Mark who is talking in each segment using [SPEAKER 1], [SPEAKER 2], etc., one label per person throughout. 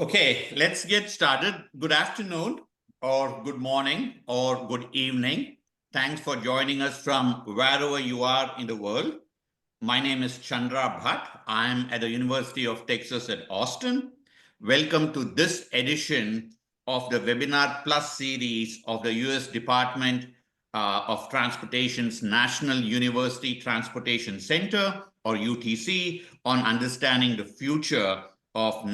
[SPEAKER 1] Okay, let's get started. Good afternoon, or good morning, or good evening. Thanks for joining us from wherever you are in the world. My name is Chandra Bhatt. I'm at the University of Texas at Austin. Welcome to this edition of the Webinar Plus series of the US Department of Transportation's National University Transportation Center, or UTC, on understanding the future of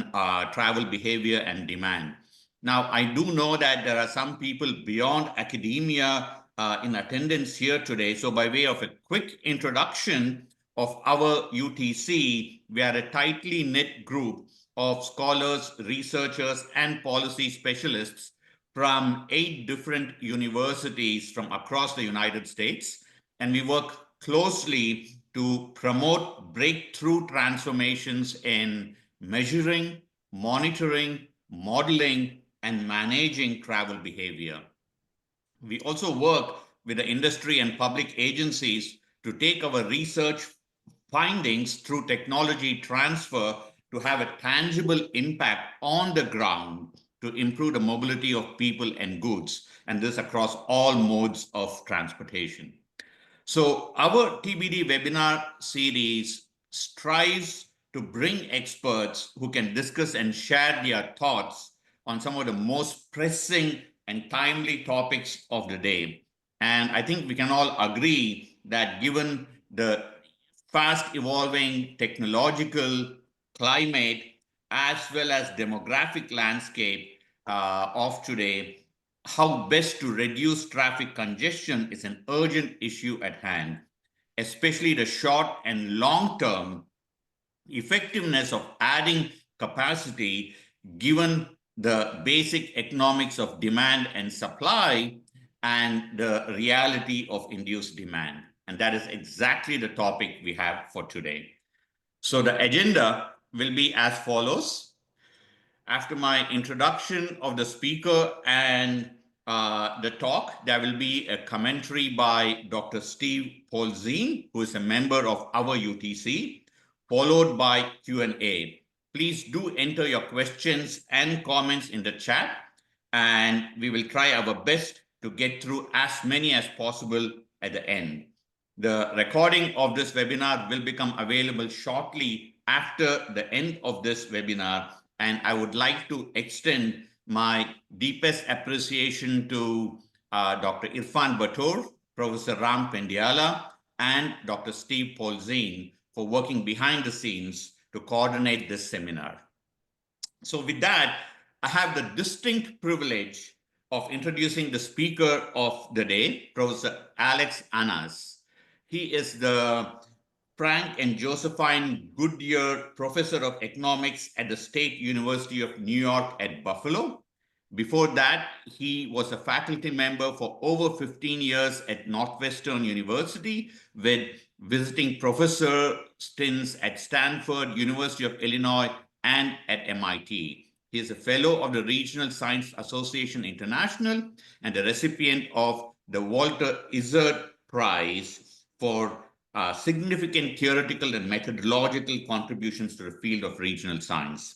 [SPEAKER 1] travel behavior and demand. Now, I do know that there are some people beyond academia in attendance here today. So by way of a quick introduction of our UTC, we are a tightly knit group of scholars, researchers, and policy specialists from 8 different universities from across the United States. And we work closely to promote breakthrough transformations in measuring, monitoring, modeling, and managing travel behavior. We also work with the industry and public agencies to take our research findings through technology transfer to have a tangible impact on the ground to improve the mobility of people and goods, and this across all modes of transportation. So our TBD webinar series strives to bring experts who can discuss and share their thoughts on some of the most pressing and timely topics of the day. And I think we can all agree that given the fast evolving technological climate as well as demographic landscape of today, how best to reduce traffic congestion is an urgent issue at hand, especially the short and long-term effectiveness of adding capacity given the basic economics of demand and supply and the reality of induced demand. And that is exactly the topic we have for today. So the agenda will be as follows. After my introduction of the speaker and the talk, there will be a commentary by Dr. Steve Polzin, who is a member of our UTC, followed by Q&A. Please do enter your questions and comments in the chat, and we will try our best to get through as many as possible at the end. The recording of this webinar will become available shortly after the end of this webinar, and I would like to extend my deepest appreciation to Dr. Irfan Bator, Professor Ram Pendiala, and Dr. Steve Polzin for working behind the scenes to coordinate this seminar. So with that, I have the distinct privilege of introducing the speaker of the day, Professor Alex Annas. He is the Frank and Josephine Goodyear Professor of Economics at the State University of New York at Buffalo. Before that, he was a faculty member for over 15 years at Northwestern University with visiting professor stints at Stanford, University of Illinois, and at MIT. He is a fellow of the Regional Science Association International and a recipient of the Walter Izard Prize for significant theoretical and methodological contributions to the field of regional science.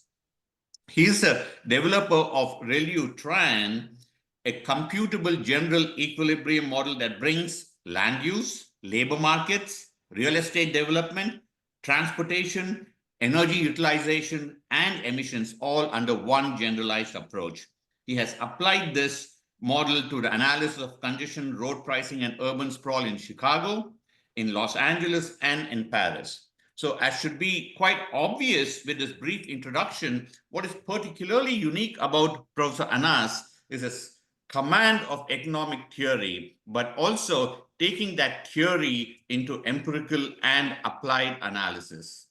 [SPEAKER 1] He is a developer of ReLU-TRAN, a computable general equilibrium model that brings land use, labor markets, real estate development, transportation, energy utilization, and emissions all under one generalized approach. He has applied this model to the analysis of congestion, road pricing, and urban sprawl in Chicago, in Los Angeles, and in Paris. So as should be quite obvious with this brief introduction, what is particularly unique about Professor Annas is his command of economic theory, but also taking that theory into empirical and applied analysis.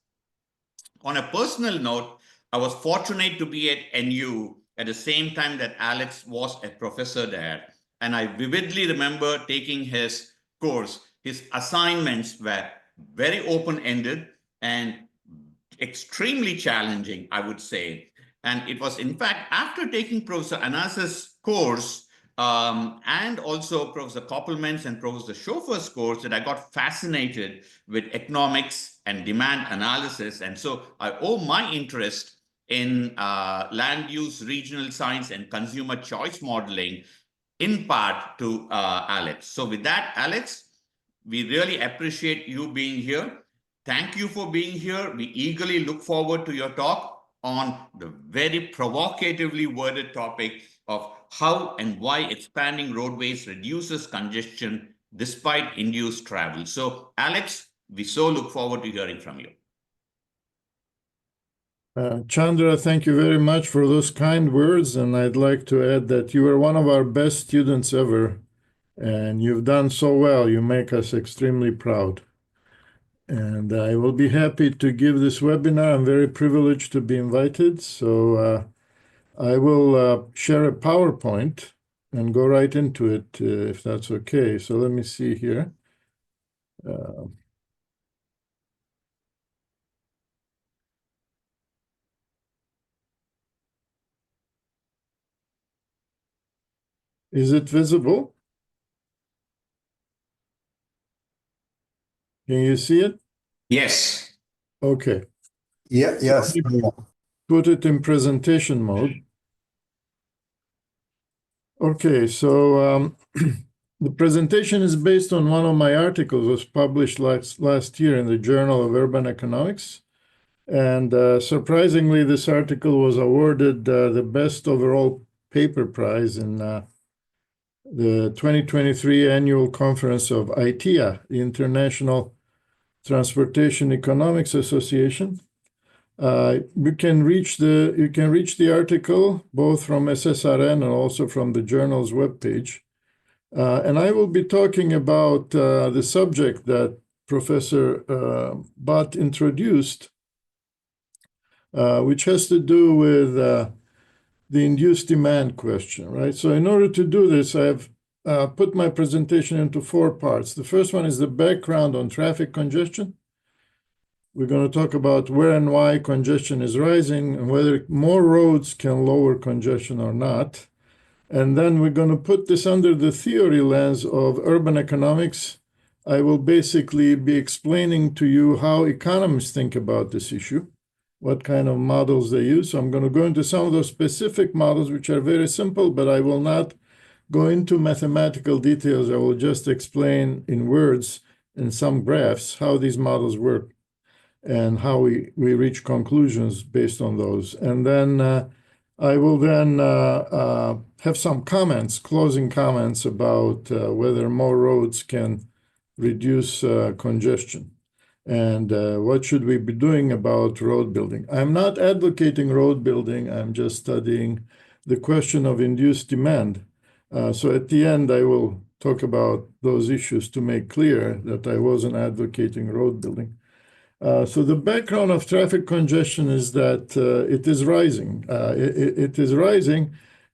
[SPEAKER 1] On a personal note, I was fortunate to be at NU at the same time that Alex was a professor there. And I vividly remember taking his course. His assignments were very open-ended and extremely challenging, I would say. And it was, in fact, after taking Professor Annas's course and also Professor Koppelman's and Professor Schofer's course that I got fascinated with economics and demand analysis. And so I owe my interest in land use, regional science, and consumer choice modeling, in part to Alex. So with that, Alex, we really appreciate you being here. Thank you for being here. We eagerly look forward to your talk on the very provocatively worded topic of how and why expanding roadways reduces congestion despite induced travel. So, Alex, we so look forward to hearing from you.
[SPEAKER 2] Chandra, thank you very much for those kind words. And I'd like to add that you are one of our best students ever. And you've done so well. You make us extremely proud. And I will be happy to give this webinar. I'm very privileged to be invited. So I will share a PowerPoint and go right into it, if that's okay. So let me see here. Is it visible? Can you see it?
[SPEAKER 1] Yes.
[SPEAKER 2] Okay.
[SPEAKER 3] Yeah, yes.
[SPEAKER 2] Put it in presentation mode. Okay, so the presentation is based on one of my articles. It was published last year in the Journal of Urban Economics. And surprisingly, this article was awarded the best overall paper prize in the 2023 annual conference of ITEA, the International Transportation Economics Association. You can reach the article both from SSRN and also from the journal's webpage. And I will be talking about the subject that Professor Bhatt introduced, which has to do with the induced demand question, right? So in order to do this, I've put my presentation into 4 parts. The first one is the background on traffic congestion. We're going to talk about where and why congestion is rising and whether more roads can lower congestion or not. And then we're going to put this under the theory lens of urban economics. I will basically be explaining to you how economists think about this issue, what kind of models they use. So I'm going to go into some of those specific models, which are very simple, but I will not go into mathematical details. I will just explain in words and some graphs how these models work and how we reach conclusions based on those. And then I will then have some comments, closing comments about whether more roads can reduce congestion. And what should we be doing about road building? I'm not advocating road building. I'm just studying the question of induced demand. So at the end, I will talk about those issues to make clear that I wasn't advocating road building. So the background of traffic congestion is that it is rising. It is rising,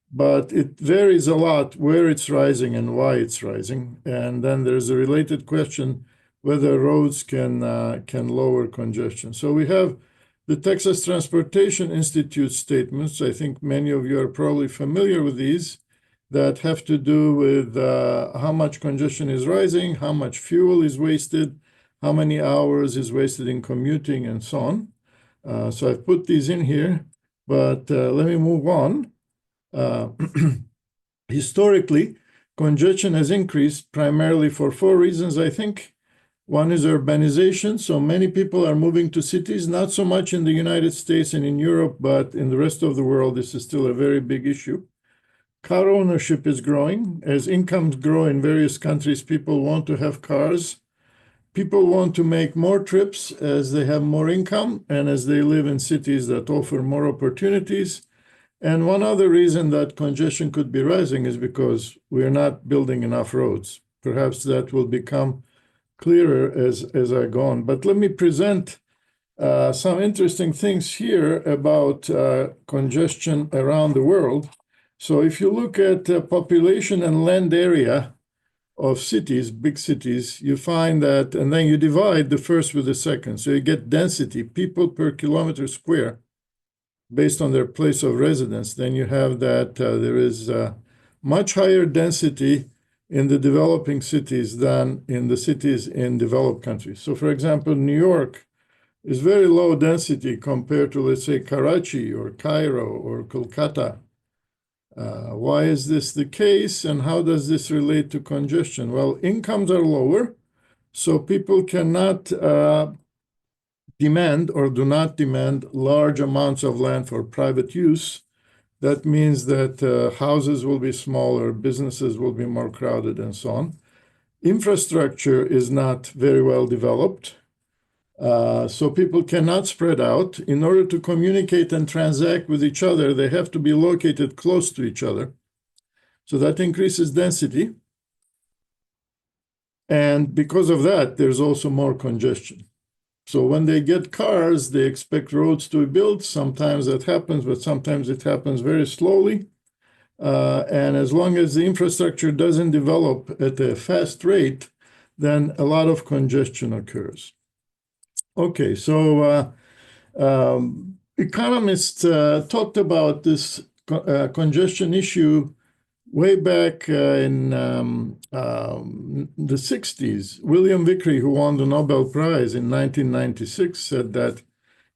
[SPEAKER 2] but it varies a lot where it's rising and why it's rising. And then there's a related question whether roads can lower congestion. So we have the Texas Transportation Institute statements. I think many of you are probably familiar with these that have to do with how much congestion is rising, how much fuel is wasted, how many hours is wasted in commuting, and so on. So I've put these in here, but let me move on. Historically, congestion has increased primarily for 4 reasons, I think. One is urbanization. So many people are moving to cities, not so much in the United States and in Europe, but in the rest of the world, this is still a very big issue. Car ownership is growing. As incomes grow in various countries, people want to have cars. People want to make more trips as they have more income and as they live in cities that offer more opportunities. And one other reason that congestion could be rising is because we're not building enough roads. Perhaps that will become clearer as I go on. But let me present some interesting things here about congestion around the world. So if you look at population and land area of cities, big cities, you find that, and then you divide the first with the second. So you get density, people per kilometer square, based on their place of residence. Then you have that there is much higher density in the developing cities than in the cities in developed countries. So for example, New York is very low density compared to, let's say, Karachi or Cairo or Kolkata. Why is this the case, and how does this relate to congestion? Well, incomes are lower, so people cannot demand or do not demand large amounts of land for private use. That means that houses will be smaller, businesses will be more crowded, and so on. Infrastructure is not very well developed. So people cannot spread out. In order to communicate and transact with each other, they have to be located close to each other. So that increases density. And because of that, there's also more congestion. So when they get cars, they expect roads to be built. Sometimes that happens, but sometimes it happens very slowly. And as long as the infrastructure doesn't develop at a fast rate, then a lot of congestion occurs. Okay, so economists talked about this congestion issue way back in the 60s. William Vickrey, who won the Nobel Prize in 1996, said that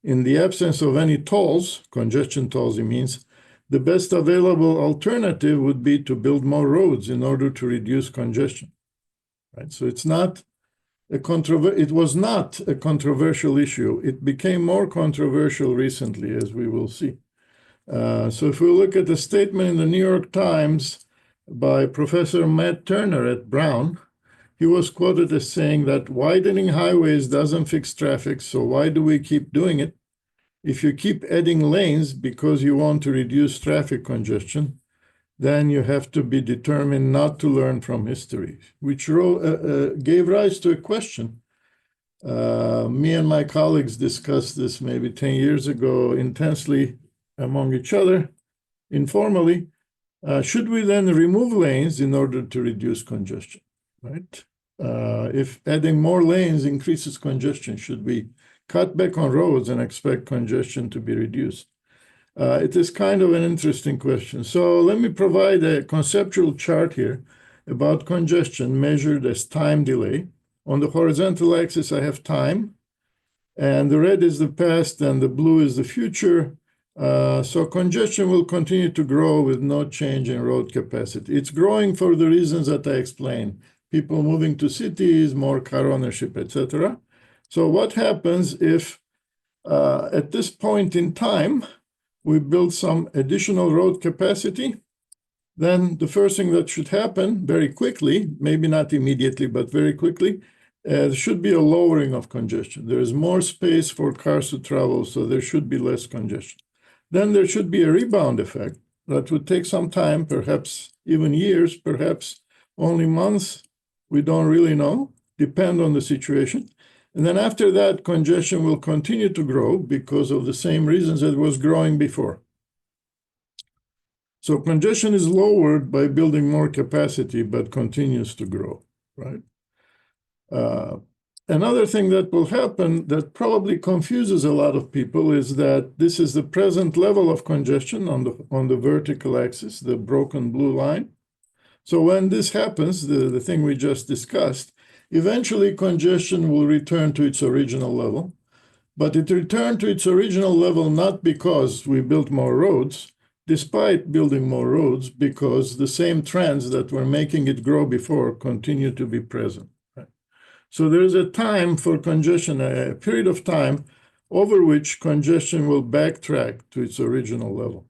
[SPEAKER 2] in the absence of any tolls, congestion tolls, he means, the best available alternative would be to build more roads in order to reduce congestion. Right? So it was not a controversial issue. It became more controversial recently, as we will see. So if we look at the statement in the New York Times by Professor Matt Turner at Brown, he was quoted as saying that widening highways doesn't fix traffic, so why do we keep doing it? If you keep adding lanes because you want to reduce traffic congestion, then you have to be determined not to learn from history, which gave rise to a question. Me and my colleagues discussed this maybe 10 years ago intensely among each other, informally. Should we then remove lanes in order to reduce congestion, right? If adding more lanes increases congestion, should we cut back on roads and expect congestion to be reduced? It is kind of an interesting question. So let me provide a conceptual chart here about congestion measured as time delay. On the horizontal axis, I have time, and the red is the past and the blue is the future. So congestion will continue to grow with no change in road capacity. It's growing for the reasons that I explained. People moving to cities, more car ownership, etc. So what happens if at this point in time, we build some additional road capacity? Then the first thing that should happen very quickly, maybe not immediately, but very quickly, should be a lowering of congestion. There is more space for cars to travel, so there should be less congestion. Then there should be a rebound effect that would take some time, perhaps even years, perhaps only months. We don't really know, depend on the situation. And then after that, congestion will continue to grow because of the same reasons that it was growing before. So congestion is lowered by building more capacity, but continues to grow, right? Another thing that will happen that probably confuses a lot of people is that this is the present level of congestion on the vertical axis, the broken blue line. So when this happens, the thing we just discussed, eventually congestion will return to its original level. But it returned to its original level not because we built more roads, despite building more roads, because the same trends that were making it grow before continue to be present. Right? So there's a time for congestion, a period of time over which congestion will backtrack to its original level.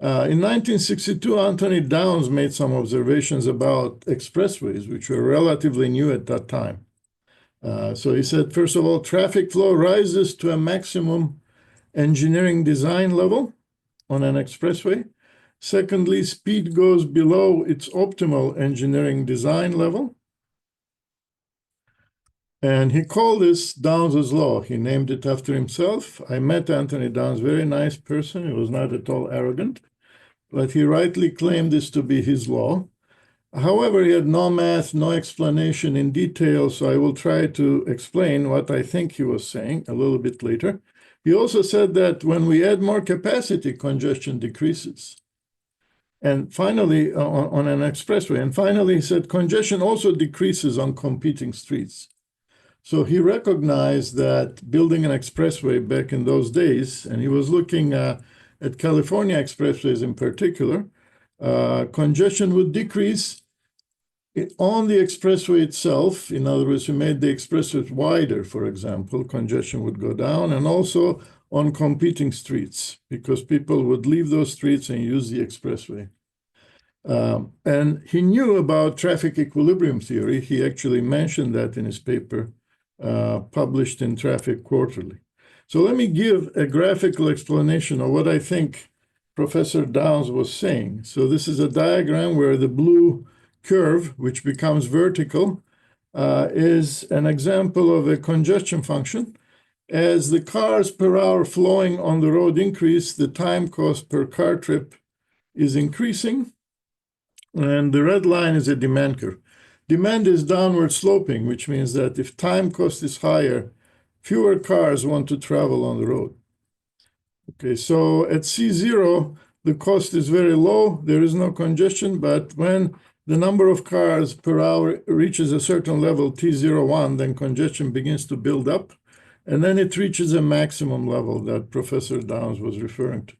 [SPEAKER 2] In 1962, Anthony Downs made some observations about expressways, which were relatively new at that time. So he said, first of all, traffic flow rises to a maximum engineering design level on an expressway. Secondly, speed goes below its optimal engineering design level. And he called this Downs's law. He named it after himself. I met Anthony Downs, very nice person. He was not at all arrogant, but he rightly claimed this to be his law. However, he had no math, no explanation in detail, so I will try to explain what I think he was saying a little bit later. He also said that when we add more capacity, congestion decreases. And finally, on an expressway. And finally, he said congestion also decreases on competing streets. So he recognized that building an expressway back in those days, and he was looking at California expressways in particular, congestion would decrease on the expressway itself. In other words, you made the expressway wider, for example, congestion would go down, and also on competing streets, because people would leave those streets and use the expressway. And he knew about traffic equilibrium theory. He actually mentioned that in his paper published in Traffic Quarterly. So let me give a graphical explanation of what I think Professor Downs was saying. So this is a diagram where the blue curve, which becomes vertical, is an example of a congestion function. As the cars per hour flowing on the road increase, the time cost per car trip is increasing. And the red line is a demand curve. Demand is downward sloping, which means that if time cost is higher, fewer cars want to travel on the road. Okay, so at C0, the cost is very low. There is no congestion, but when the number of cars per hour reaches a certain level, T01, then congestion begins to build up, and then it reaches a maximum level that Professor Downs was referring to.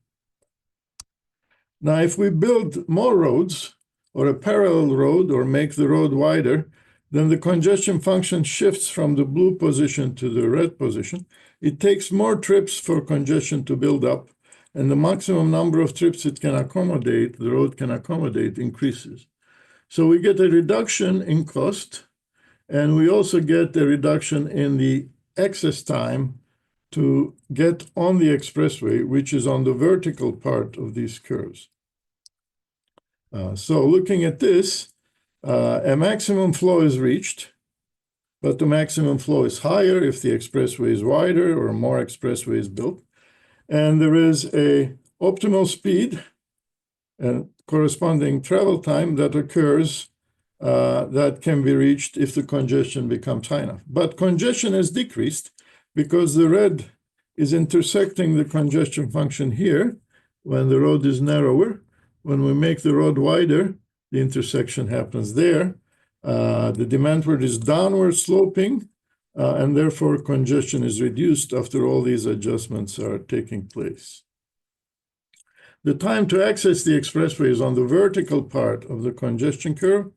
[SPEAKER 2] Now, if we build more roads, or a parallel road, or make the road wider, then the congestion function shifts from the blue position to the red position. It takes more trips for congestion to build up, and the maximum number of trips it can accommodate, the road can accommodate, increases. So we get a reduction in cost, and we also get a reduction in the excess time to get on the expressway, which is on the vertical part of these curves. So looking at this, a maximum flow is reached, but the maximum flow is higher if the expressway is wider or more expressway is built. And there is a optimal speed and corresponding travel time that occurs that can be reached if the congestion becomes high enough. But congestion has decreased because the red is intersecting the congestion function here when the road is narrower. When we make the road wider, the intersection happens there. The demand curve is downward sloping, and therefore congestion is reduced after all these adjustments are taking place. The time to access the expressway is on the vertical part of the congestion curve,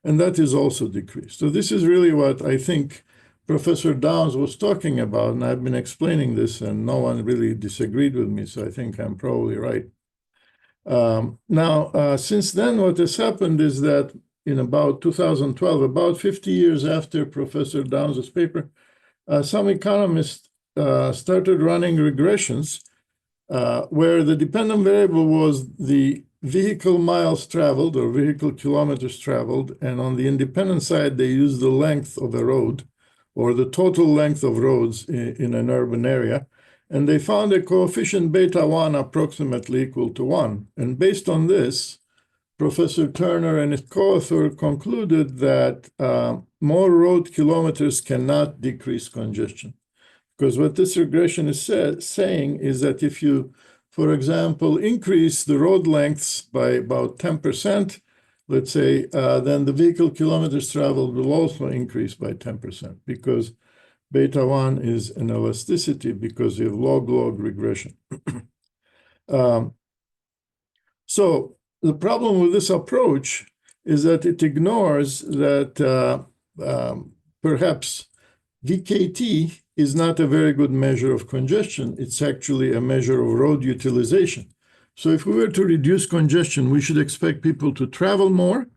[SPEAKER 2] and that is also decreased. So this is really what I think Professor Downs was talking about, and I've been explaining this, and no one really disagreed with me, so I think I'm probably right. Since then, what has happened is that in about 2012, about 50 years after Professor Downs' paper, some economists started running regressions where the dependent variable was the vehicle miles traveled or vehicle kilometers traveled, and on the independent side, they used the length of a road or the total length of roads in an urban area. And they found a coefficient beta 1 approximately equal to 1. And based on this, Professor Turner and his co-author concluded that more road kilometers cannot decrease congestion. Because what this regression is saying is that if you, for example, increase the road lengths by about 10%, let's say, then the vehicle kilometers traveled will also increase by 10%, because beta 1 is an elasticity because you have log-log regression. So the problem with this approach is that it ignores that perhaps VKT is not a very good measure of congestion. It's actually a measure of road utilization. So if we were to reduce congestion, we should expect people to travel more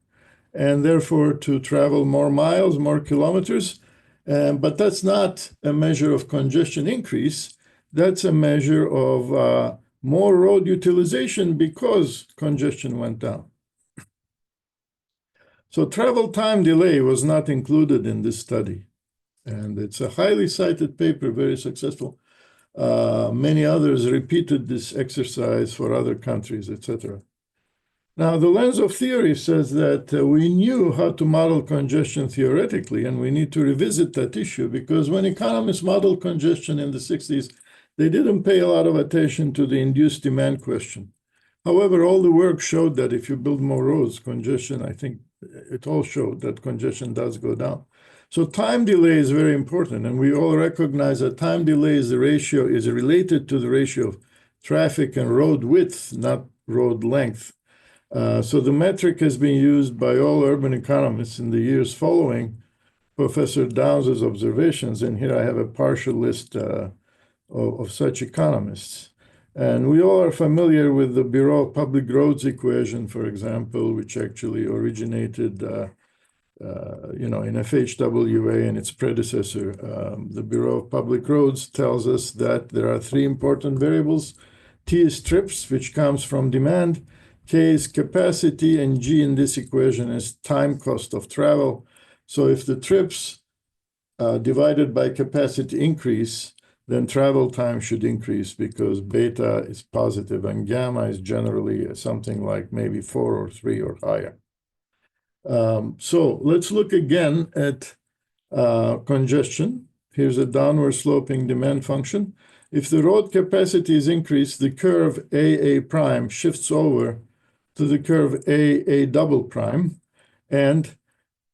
[SPEAKER 2] and therefore to travel more miles, more kilometers. But that's not a measure of congestion increase. That's a measure of more road utilization because congestion went down. So travel time delay was not included in this study. And it's a highly cited paper, very successful. Many others repeated this exercise for other countries, etc. Now, the lens of theory says that we knew how to model congestion theoretically, and we need to revisit that issue, because when economists modeled congestion in the 60s, they didn't pay a lot of attention to the induced demand question. However, all the work showed that if you build more roads, congestion, I think it all showed that congestion does go down. So time delay is very important, and we all recognize that time delay is related to the ratio of traffic and road width, not road length. So the metric has been used by all urban economists in the years following Professor Downes's observations, and here I have a partial list of such economists. And we all are familiar with the Bureau of Public Roads equation, for example, which actually originated in FHWA and its predecessor. The Bureau of Public Roads tells us that there are three important variables. T is trips, which comes from demand. K is capacity, and G in this equation is time cost of travel. So if the trips divided by capacity increase, then travel time should increase because beta is positive and gamma is generally something like maybe 4 or 3 or higher. So let's look again at congestion. Here's a downward sloping demand function. If the road capacity is increased, the curve AA prime shifts over to the curve AA double prime, and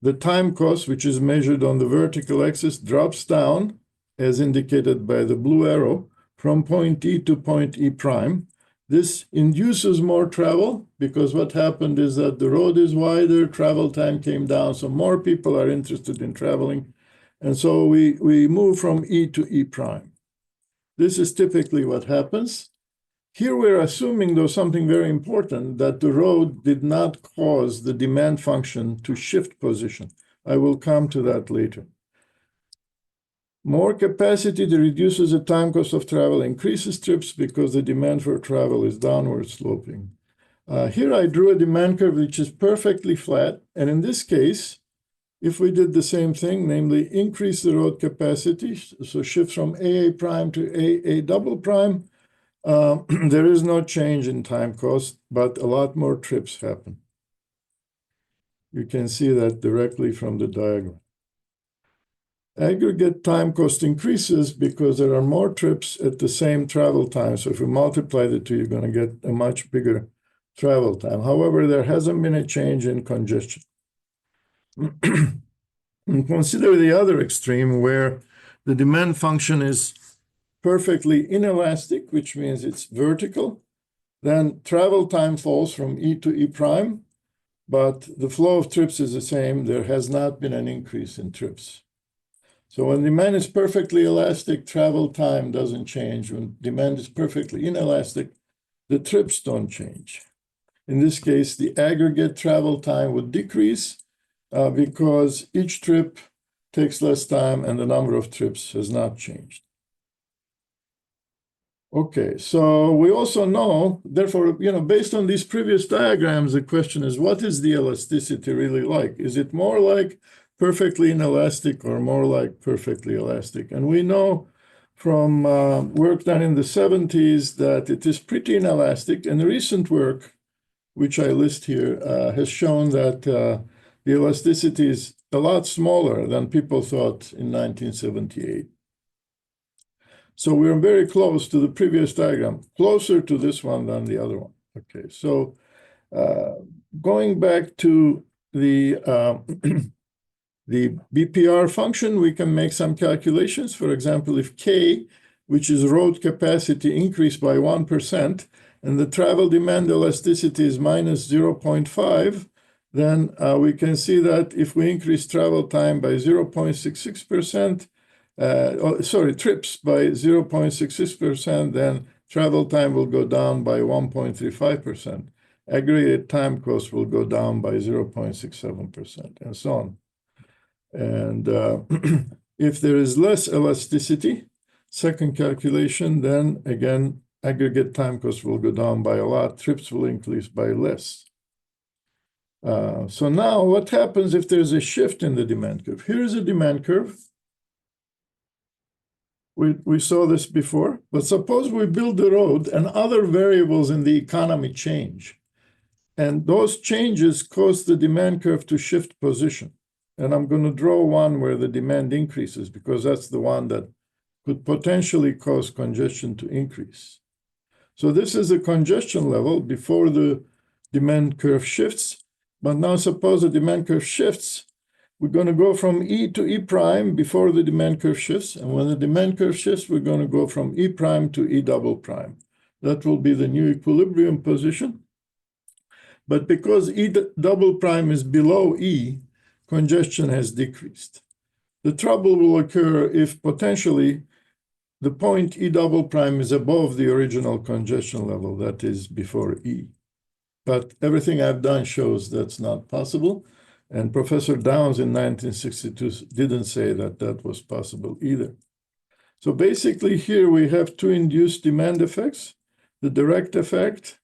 [SPEAKER 2] the time cost, which is measured on the vertical axis, drops down, as indicated by the blue arrow, from point E to point E prime. This induces more travel because what happened is that the road is wider, travel time came down, so more people are interested in traveling. And so we move from E to E prime. This is typically what happens. Here we're assuming, though, something very important, that the road did not cause the demand function to shift position. I will come to that later. More capacity reduces the time cost of travel, increases trips because the demand for travel is downward sloping. Here I drew a demand curve which is perfectly flat. And in this case, if we did the same thing, namely increase the road capacity, so shift from AA prime to AA double prime, there is no change in time cost, but a lot more trips happen. You can see that directly from the diagram. Aggregate time cost increases because there are more trips at the same travel time. So if you multiply the two, you're going to get a much bigger travel time. However, there hasn't been a change in congestion. And consider the other extreme where the demand function is perfectly inelastic, which means it's vertical. Then travel time falls from E to E prime, but the flow of trips is the same. There has not been an increase in trips. So when demand is perfectly elastic, travel time doesn't change. When demand is perfectly inelastic, the trips don't change. In this case, the aggregate travel time would decrease because each trip takes less time and the number of trips has not changed. Okay, so we also know, therefore, based on these previous diagrams, the question is, what is the elasticity really like? Is it more like perfectly inelastic or more like perfectly elastic? And we know from work done in the 70s that it is pretty inelastic. And the recent work, which I list here, has shown that the elasticity is a lot smaller than people thought in 1978. So we're very close to the previous diagram, closer to this one than the other one. Okay, so going back to the the BPR function, we can make some calculations. For example, if K, which is road capacity, increased by 1%, and the travel demand elasticity is minus 0.5, then we can see that if we increase travel time by 0.66%, trips by 0.66%, then travel time will go down by 1.35%. Aggregate time cost will go down by 0.67%, and so on. And if there is less elasticity, second calculation, then again, aggregate time cost will go down by a lot. Trips will increase by less. So now what happens if there's a shift in the demand curve? Here's a demand curve. We saw this before, but suppose we build the road and other variables in the economy change. And those changes cause the demand curve to shift position. And I'm going to draw one where the demand increases because that's the one that could potentially cause congestion to increase. So this is the congestion level before the demand curve shifts. But now suppose the demand curve shifts we're going to go from E to E prime before the demand curve shifts. And when the demand curve shifts, we're going to go from E prime to E double prime. That will be the new equilibrium position. But because E double prime is below E, congestion has decreased. The trouble will occur if potentially the point E double prime is above the original congestion level, that is before E. But everything I've done shows that's not possible. And Professor Downs in 1962 didn't say that that was possible either. So basically here we have two induced demand effects, the direct effect,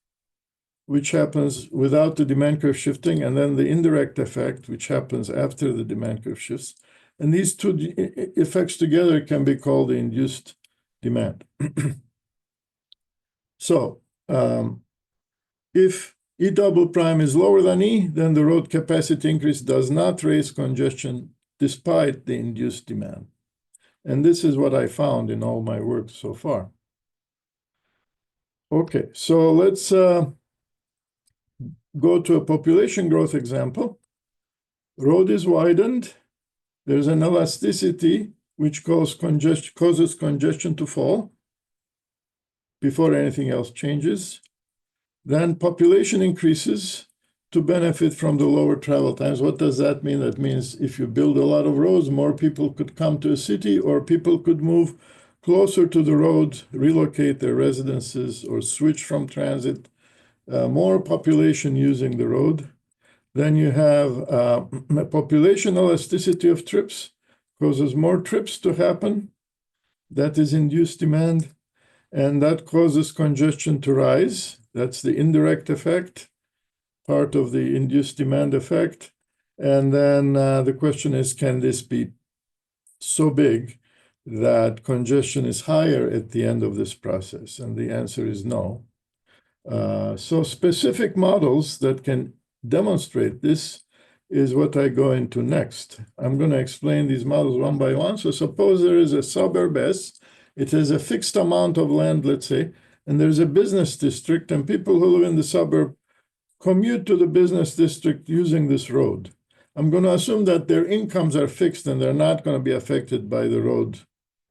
[SPEAKER 2] which happens without the demand curve shifting, and then the indirect effect, which happens after the demand curve shifts. And these two effects together can be called the induced demand. So if E double prime is lower than E, then the road capacity increase does not raise congestion despite the induced demand. And this is what I found in all my work so far. Okay, so let's go to a population growth example. Road is widened. There's an elasticity which causes congestion to fall before anything else changes. Then population increases to benefit from the lower travel times. What does that mean? That means if you build a lot of roads, more people could come to a city, or people could move closer to the road, relocate their residences, or switch from transit. More population using the road. Then you have a population elasticity of trips, causes more trips to happen. That is induced demand. And that causes congestion to rise. That's the indirect effect, part of the induced demand effect. And then the question is, can this be so big that congestion is higher at the end of this process? And the answer is no. So specific models that can demonstrate this is what I go into next. I'm going to explain these models one by one. So suppose there is a suburb S. It has a fixed amount of land, let's say, and there's a business district, and people who live in the suburb commute to the business district using this road. I'm going to assume that their incomes are fixed and they're not going to be affected by the road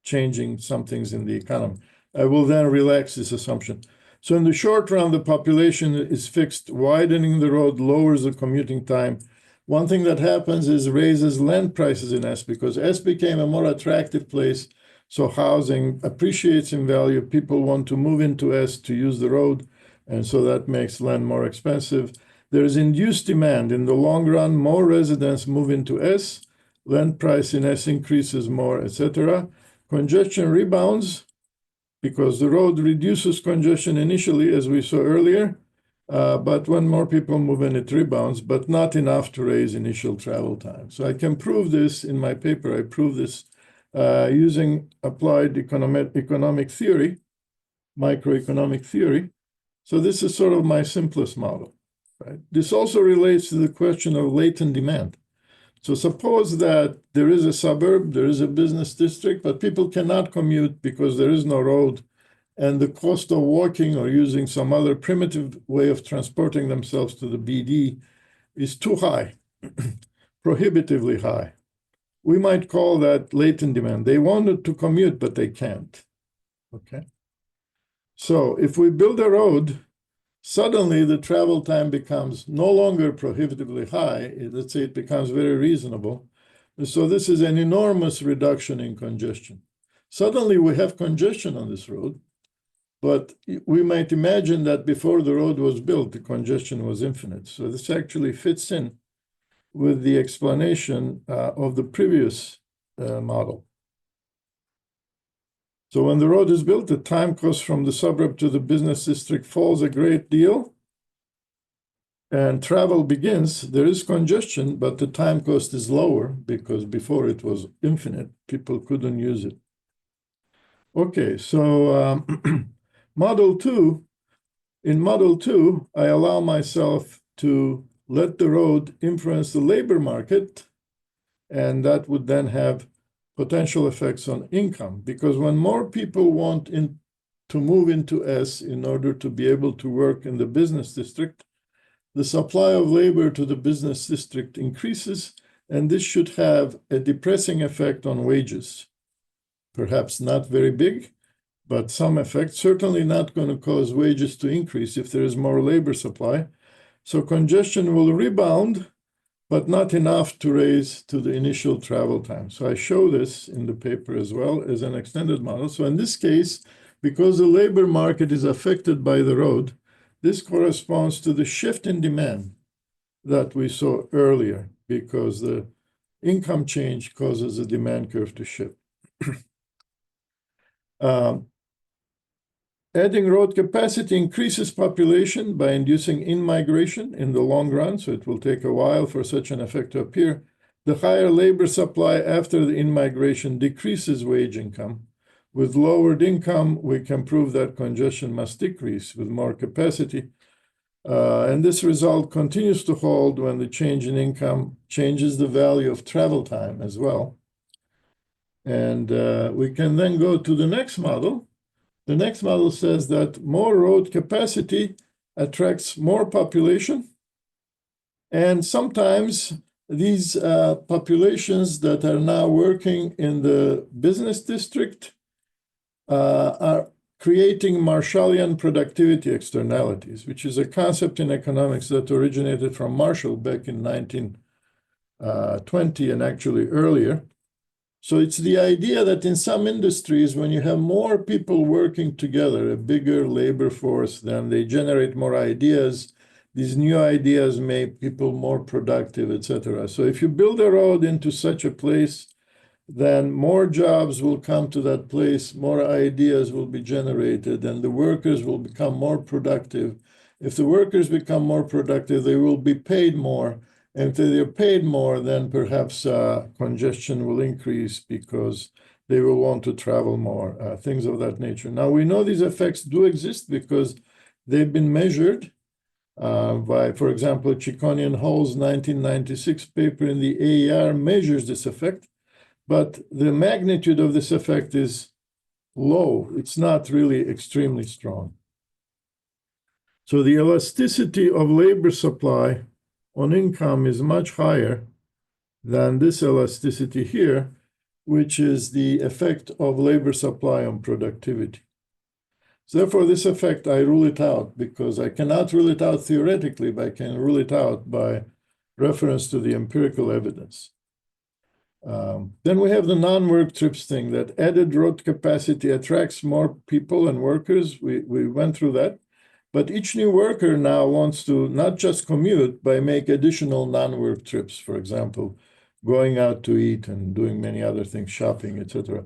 [SPEAKER 2] changing some things in the economy. I will then relax this assumption. So in the short run, the population is fixed. Widening the road lowers the commuting time. One thing that happens is raises land prices in S, because S became a more attractive place. So housing appreciates in value. People want to move into S to use the road. And so that makes land more expensive. There is induced demand. In the long run, more residents move into S. Land price in S increases more, etc. Congestion rebounds because the road reduces congestion initially, as we saw earlier. But when more people move in, it rebounds, but not enough to raise initial travel time. So I can prove this in my paper. I prove this using applied economic theory, microeconomic theory. So this is sort of my simplest model, right? This also relates to the question of latent demand. So suppose that there is a suburb, there is a business district, but people cannot commute because there is no road, and the cost of walking or using some other primitive way of transporting themselves to the BD is too high, prohibitively high. We might call that latent demand. They wanted to commute, but they can't, okay? So if we build a road, suddenly the travel time becomes no longer prohibitively high. Let's say it becomes very reasonable. So this is an enormous reduction in congestion. Suddenly we have congestion on this road, but we might imagine that before the road was built, the congestion was infinite. So this actually fits in with the explanation of the previous model. So when the road is built, the time cost from the suburb to the business district falls a great deal, and travel begins. There is congestion, but the time cost is lower because before it was infinite. People couldn't use it. Okay, so model two. In model two, I allow myself to let the road influence the labor market, and that would then have potential effects on income, because when more people want to move into S in order to be able to work in the business district, the supply of labor to the business district increases, and this should have a depressing effect on wages. Perhaps not very big, but some effect. Certainly not going to cause wages to increase if there is more labor supply. So congestion will rebound, but not enough to raise to the initial travel time. So I show this in the paper as well as an extended model. So in this case, because the labor market is affected by the road, this corresponds to the shift in demand that we saw earlier, because the income change causes the demand curve to shift. Adding road capacity increases population by inducing in-migration in the long run, so it will take a while for such an effect to appear. The higher labor supply after the in-migration decreases wage income. With lowered income, we can prove that congestion must decrease with more capacity. And this result continues to hold when the change in income changes the value of travel time as well. And we can then go to the next model. The next model says that more road capacity attracts more population. And sometimes these populations that are now working in the business district are creating Marshallian productivity externalities, which is a concept in economics that originated from Marshall back in 1920 and actually earlier. So it's the idea that in some industries, when you have more people working together, a bigger labor force, then they generate more ideas. These new ideas make people more productive, etc. So if you build a road into such a place, then more jobs will come to that place, more ideas will be generated, and the workers will become more productive. If the workers become more productive, they will be paid more. And if they're paid more, then perhaps congestion will increase because they will want to travel more, things of that nature. Now, we know these effects do exist because they've been measured by, for example, Ciccone and Hall's 1996 paper in the AER measures this effect, but the magnitude of this effect is low. It's not really extremely strong. So the elasticity of labor supply on income is much higher than this elasticity here, which is the effect of labor supply on productivity. So therefore, this effect, I rule it out because I cannot rule it out theoretically, but I can rule it out by reference to the empirical evidence. Then we have the non-work trips thing, that added road capacity attracts more people and workers. We went through that. But each new worker now wants to not just commute, but make additional non-work trips, for example, going out to eat and doing many other things, shopping, etc.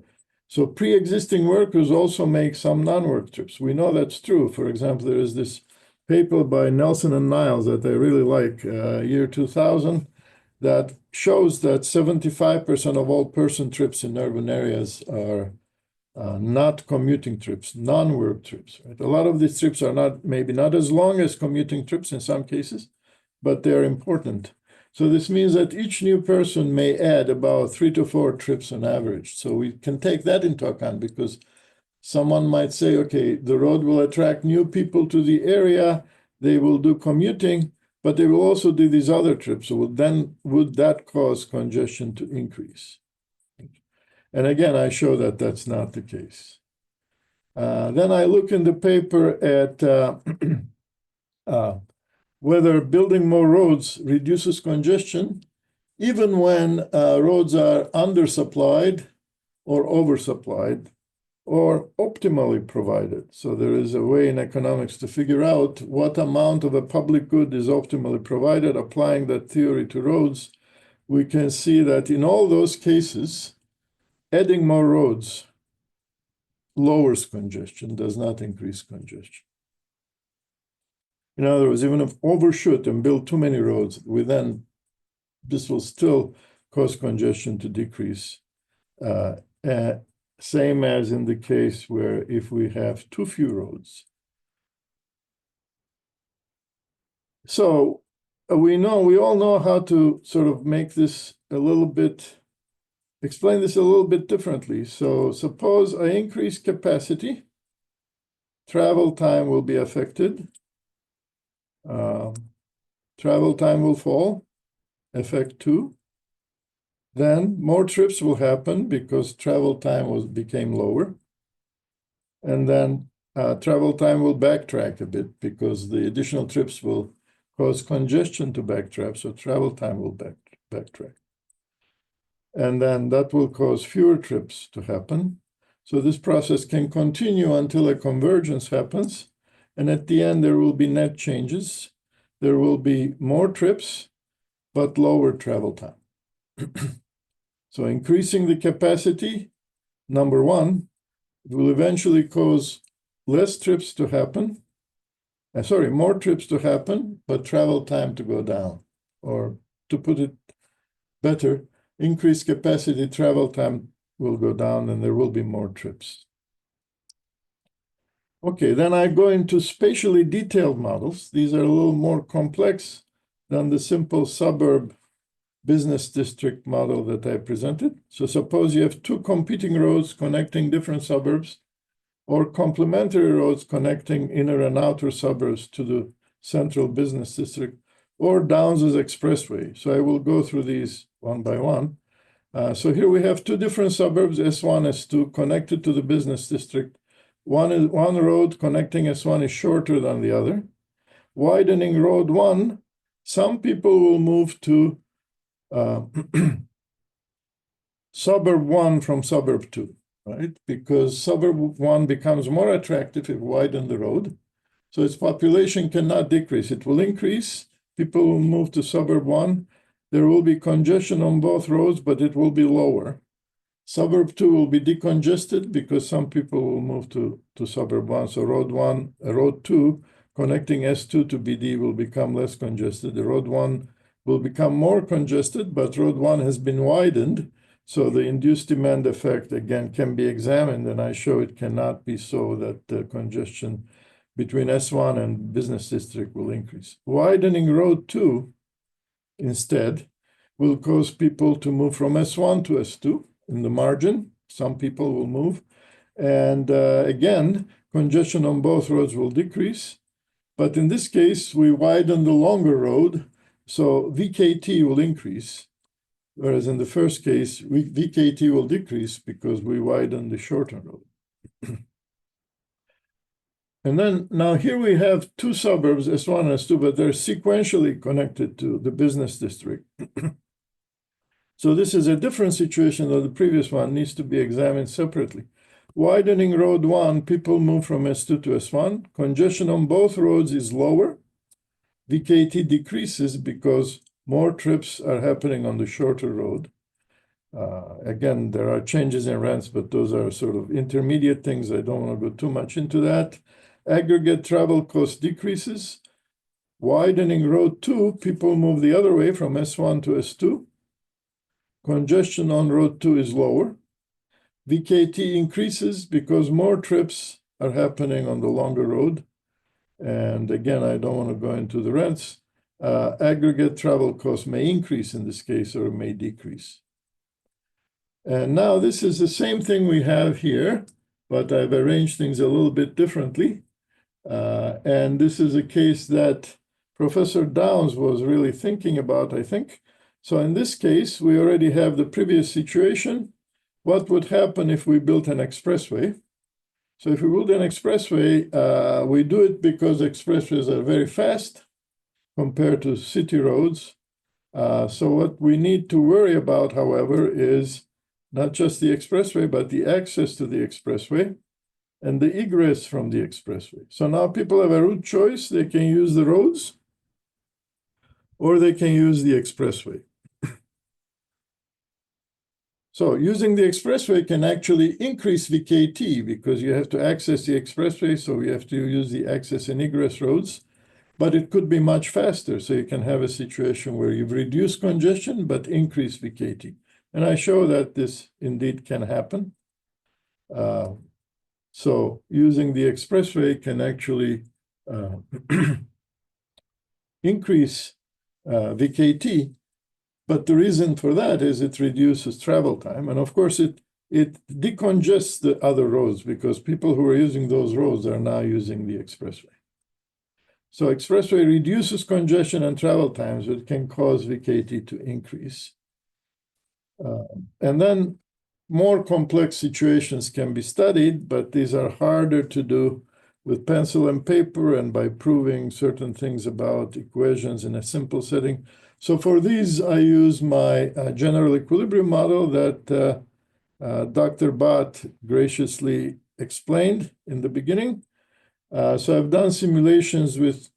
[SPEAKER 2] So pre-existing workers also make some non-work trips. We know that's true. For example, there is this paper by Nelson and Niles that I really like, year 2000, that shows that 75% of all person trips in urban areas are not commuting trips, non-work trips. Right? A lot of these trips are maybe not as long as commuting trips in some cases, but they are important. So this means that each new person may add about 3 to 4 trips on average. So we can take that into account because someone might say, okay, the road will attract new people to the area, they will do commuting, but they will also do these other trips. So then would that cause congestion to increase? And again, I show that that's not the case. Then I look in the paper at whether building more roads reduces congestion, even when roads are undersupplied or oversupplied or optimally provided. So there is a way in economics to figure out what amount of a public good is optimally provided. Applying that theory to roads, we can see that in all those cases, adding more roads lowers congestion, does not increase congestion. In other words, even if overshoot and build too many roads, this will still cause congestion to decrease. Same as in the case where if we have too few roads. So we all know how to sort of make this explain this a little bit differently. So suppose I increase capacity, travel time will be affected. Travel time will fall, effect 2. Then more trips will happen because travel time became lower. And then travel time will backtrack a bit because the additional trips will cause congestion to backtrack, so travel time will backtrack. And then that will cause fewer trips to happen. So this process can continue until a convergence happens. And at the end, there will be net changes. There will be more trips, but lower travel time. So increasing the capacity, number one, will eventually cause less trips to happen. More trips to happen, but travel time to go down. Or to put it better, increased capacity, travel time will go down and there will be more trips. Okay, then I go into spatially detailed models. These are a little more complex than the simple suburb business district model that I presented. So suppose you have two competing roads connecting different suburbs or complementary roads connecting inner and outer suburbs to the central business district, or Downs's expressway. So I will go through these one by one. So here we have two different suburbs, S1, S2, connected to the business district. One road connecting S1 is shorter than the other. Widening road 1, some people will move to suburb 1 from suburb 2, right? Because suburb 1 becomes more attractive if you widen the road. So its population cannot decrease. It will increase. People will move to suburb 1. There will be congestion on both roads, but it will be lower. Suburb 2 will be decongested because some people will move to suburb 1. So road 2 connecting S2 to BD will become less congested. The road 1 will become more congested, but road 1 has been widened. So the induced demand effect, again, can be examined, and I show it cannot be so that the congestion between S1 and business district will increase. Widening road 2, instead, will cause people to move from S1 to S2 in the margin. Some people will move. And again, congestion on both roads will decrease. But in this case, we widen the longer road, so VKT will increase. Whereas in the first case, VKT will decrease because we widen the shorter road. And then now here we have two suburbs, S1 and S2, but they're sequentially connected to the business district. So this is a different situation than the previous one, needs to be examined separately. Widening road 1, people move from S2 to S1. Congestion on both roads is lower. VKT decreases because more trips are happening on the shorter road. Again, there are changes in rents, but those are sort of intermediate things. I don't want to go too much into that. Aggregate travel cost decreases. Widening road 2, people move the other way from S1 to S2. Congestion on road 2 is lower. VKT increases because more trips are happening on the longer road. And again, I don't want to go into the rents. Aggregate travel costs may increase in this case or may decrease. And now this is the same thing we have here, but I've arranged things a little bit differently. And this is a case that Professor Downs was really thinking about, I think. So in this case, we already have the previous situation. What would happen if we built an expressway? So if we build an expressway, we do it because expressways are very fast compared to city roads. So what we need to worry about, however, is not just the expressway, but the access to the expressway and the egress from the expressway. So now people have a route choice. They can use the roads or they can use the expressway. So using the expressway can actually increase VKT because you have to access the expressway, so you have to use the access and egress roads, but it could be much faster. So you can have a situation where you've reduced congestion, but increased VKT. And I show that this indeed can happen. So using the expressway can actually increase VKT. But the reason for that is it reduces travel time. And of course, it decongests the other roads because people who are using those roads are now using the expressway. So expressway reduces congestion and travel times, which can cause VKT to increase. And then more complex situations can be studied, but these are harder to do with pencil and paper and by proving certain things about equations in a simple setting. So for these, I use my general equilibrium model that Dr. Bott graciously explained in the beginning. So I've done simulations with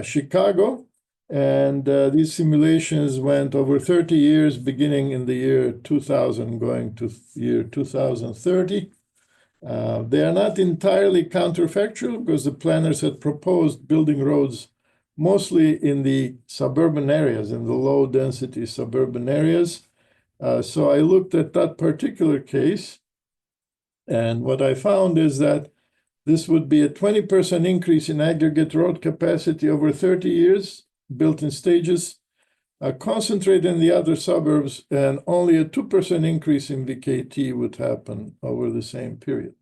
[SPEAKER 2] Chicago, and these simulations went over 30 years, beginning in the year 2000, going to year 2030. They are not entirely counterfactual because the planners had proposed building roads mostly in the suburban areas, in the low density suburban areas. So I looked at that particular case, and what I found is that this would be a 20% increase in aggregate road capacity over 30 years, built in stages, concentrated in the other suburbs, and only a 2% increase in VKT would happen over the same period.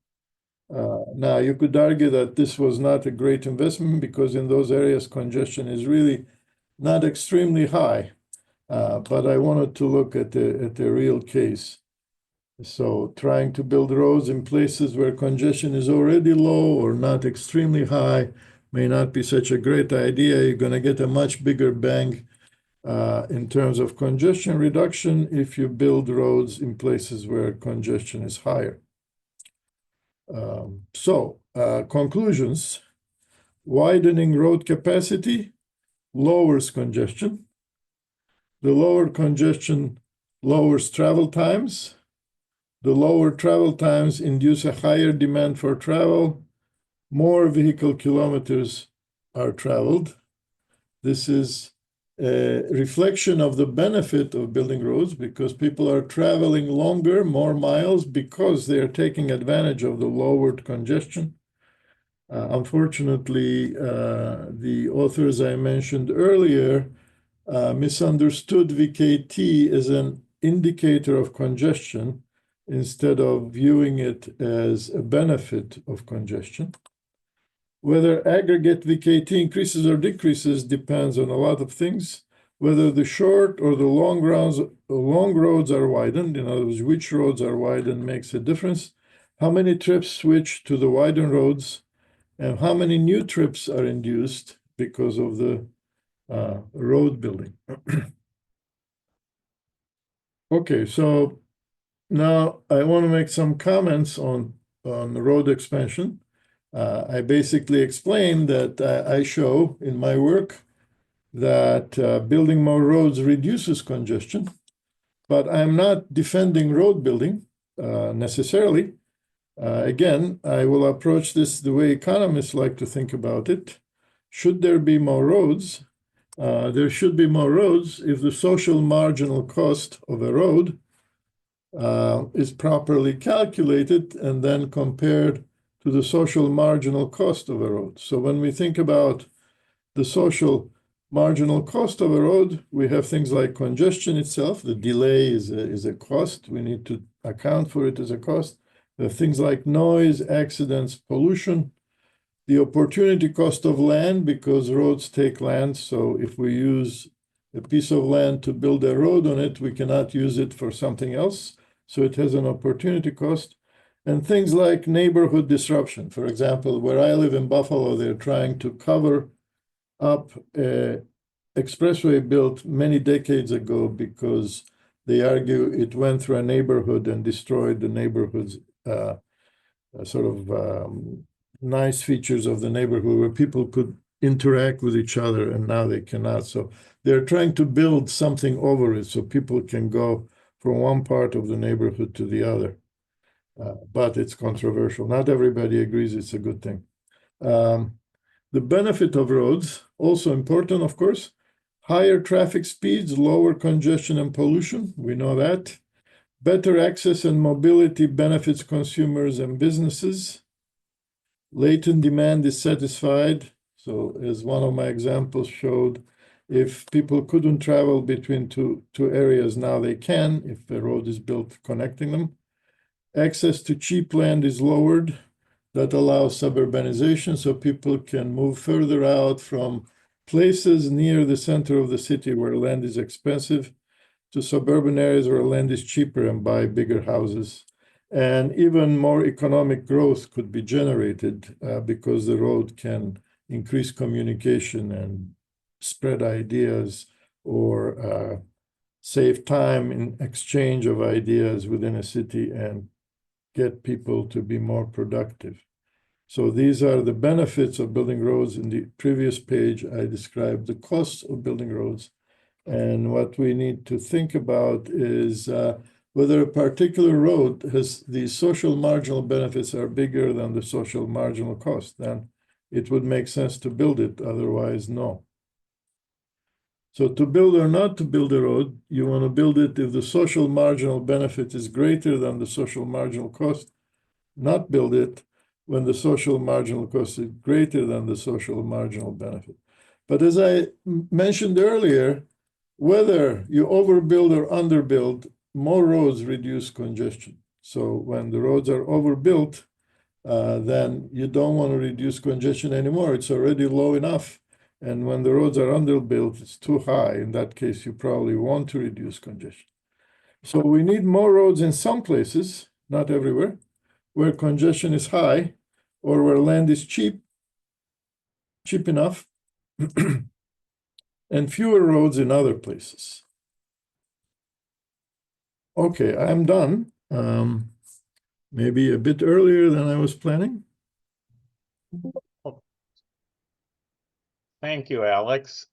[SPEAKER 2] Now, you could argue that this was not a great investment because in those areas, congestion is really not extremely high. But I wanted to look at the real case. So trying to build roads in places where congestion is already low or not extremely high may not be such a great idea. You're going to get a much bigger bang in terms of congestion reduction if you build roads in places where congestion is higher. Conclusions. Widening road capacity lowers congestion. The lower congestion lowers travel times. The lower travel times induce a higher demand for travel. More vehicle kilometers are traveled. This is a reflection of the benefit of building roads because people are traveling longer, more miles, because they are taking advantage of the lowered congestion. Unfortunately, the authors I mentioned earlier misunderstood VKT as an indicator of congestion instead of viewing it as a benefit of congestion. Whether aggregate VKT increases or decreases depends on a lot of things. Whether the short or the long roads are widened, in other words, which roads are widened makes a difference. How many trips switch to the widened roads, and how many new trips are induced because of the road building. Okay, so now I want to make some comments on the road expansion. I basically explained that I show in my work that building more roads reduces congestion, but I'm not defending road building necessarily. Again, I will approach this the way economists like to think about it. Should there be more roads? There should be more roads if the social marginal cost of a road is properly calculated and then compared to the social marginal cost of a road. So when we think about the social marginal cost of a road, we have things like congestion itself. The delay is a cost. We need to account for it as a cost. There are things like noise, accidents, pollution, the opportunity cost of land, because roads take land. So if we use a piece of land to build a road on it, we cannot use it for something else. So it has an opportunity cost. And things like neighborhood disruption. For example, where I live in Buffalo, they're trying to cover up an expressway built many decades ago because they argue it went through a neighborhood and destroyed the neighborhood's nice features of the neighborhood where people could interact with each other, and now they cannot. So they're trying to build something over it so people can go from one part of the neighborhood to the other. But it's controversial. Not everybody agrees it's a good thing. The benefit of roads, also important, of course. Higher traffic speeds, lower congestion and pollution. We know that. Better access and mobility benefits consumers and businesses. Latent demand is satisfied. So as one of my examples showed, if people couldn't travel between two areas, now they can if the road is built connecting them. Access to cheap land is lowered. That allows suburbanization, so people can move further out from places near the center of the city where land is expensive. to suburban areas where land is cheaper and buy bigger houses. And even more economic growth could be generated because the road can increase communication and spread ideas or save time in exchange of ideas within a city and get people to be more productive. So these are the benefits of building roads. In the previous page, I described the costs of building roads. And what we need to think about is whether a particular road has the social marginal benefits are bigger than the social marginal cost. Then it would make sense to build it, otherwise, no. So to build or not to build a road, you want to build it if the social marginal benefit is greater than the social marginal cost, not build it when the social marginal cost is greater than the social marginal benefit. But as I mentioned earlier, whether you overbuild or underbuild, more roads reduce congestion. So when the roads are overbuilt, then you don't want to reduce congestion anymore. It's already low enough. And when the roads are underbuilt, it's too high. In that case, you probably want to reduce congestion. So we need more roads in some places, not everywhere, where congestion is high or where land is cheap enough, and fewer roads in other places. Okay, I'm done. Maybe a bit earlier than I was planning.
[SPEAKER 3] Thank you, Alex.